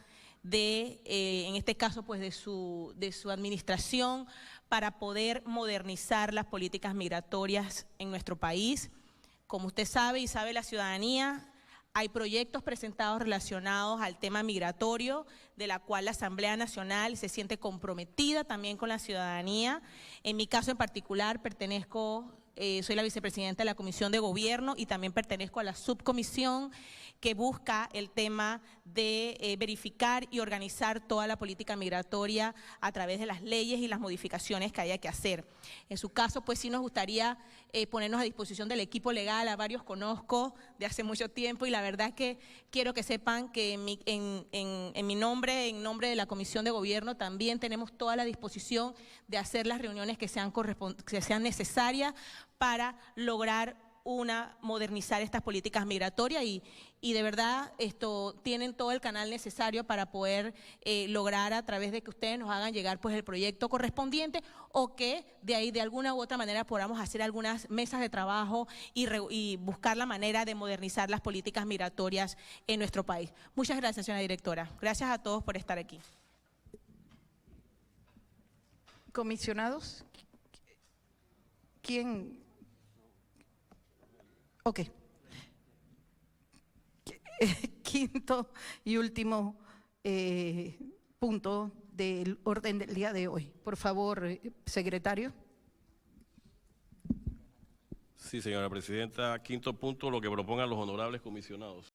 Speaker 9: de, en este caso, pues de su administración para poder modernizar las políticas migratorias en nuestro país. Como usted sabe y sabe la ciudadanía, hay proyectos presentados relacionados al tema migratorio, de la cual la Asamblea Nacional se siente comprometida también con la ciudadanía. En mi caso en particular soy la vicepresidenta de la Comisión de Gobierno y también pertenezco a la subcomisión que busca el tema de verificar y organizar toda la política migratoria a través de las leyes y las modificaciones que haya que hacer. En su caso, pues sí nos gustaría ponernos a disposición del equipo legal, a varios conozco de hace mucho tiempo, y la verdad es que quiero que sepan que en mi nombre, en nombre de la Comisión de Gobierno, también tenemos toda la disposición de hacer las reuniones que sean necesarias para lograr modernizar estas políticas migratorias, y de verdad tienen todo el canal necesario para poder lograr, a través de que ustedes nos hagan llegar pues el proyecto correspondiente, o que de ahí de alguna u otra manera podamos hacer algunas mesas de trabajo y buscar la manera de modernizar las políticas migratorias en nuestro país. Muchas gracias, señora directora. Gracias a todos por estar aquí.
Speaker 1: Comisionados, ¿quién? Ok. Quinto y último punto del orden del día de hoy. Por favor, secretario.
Speaker 2: Sí, señora presidenta. Quinto punto, lo que propongan los honorables comisionados.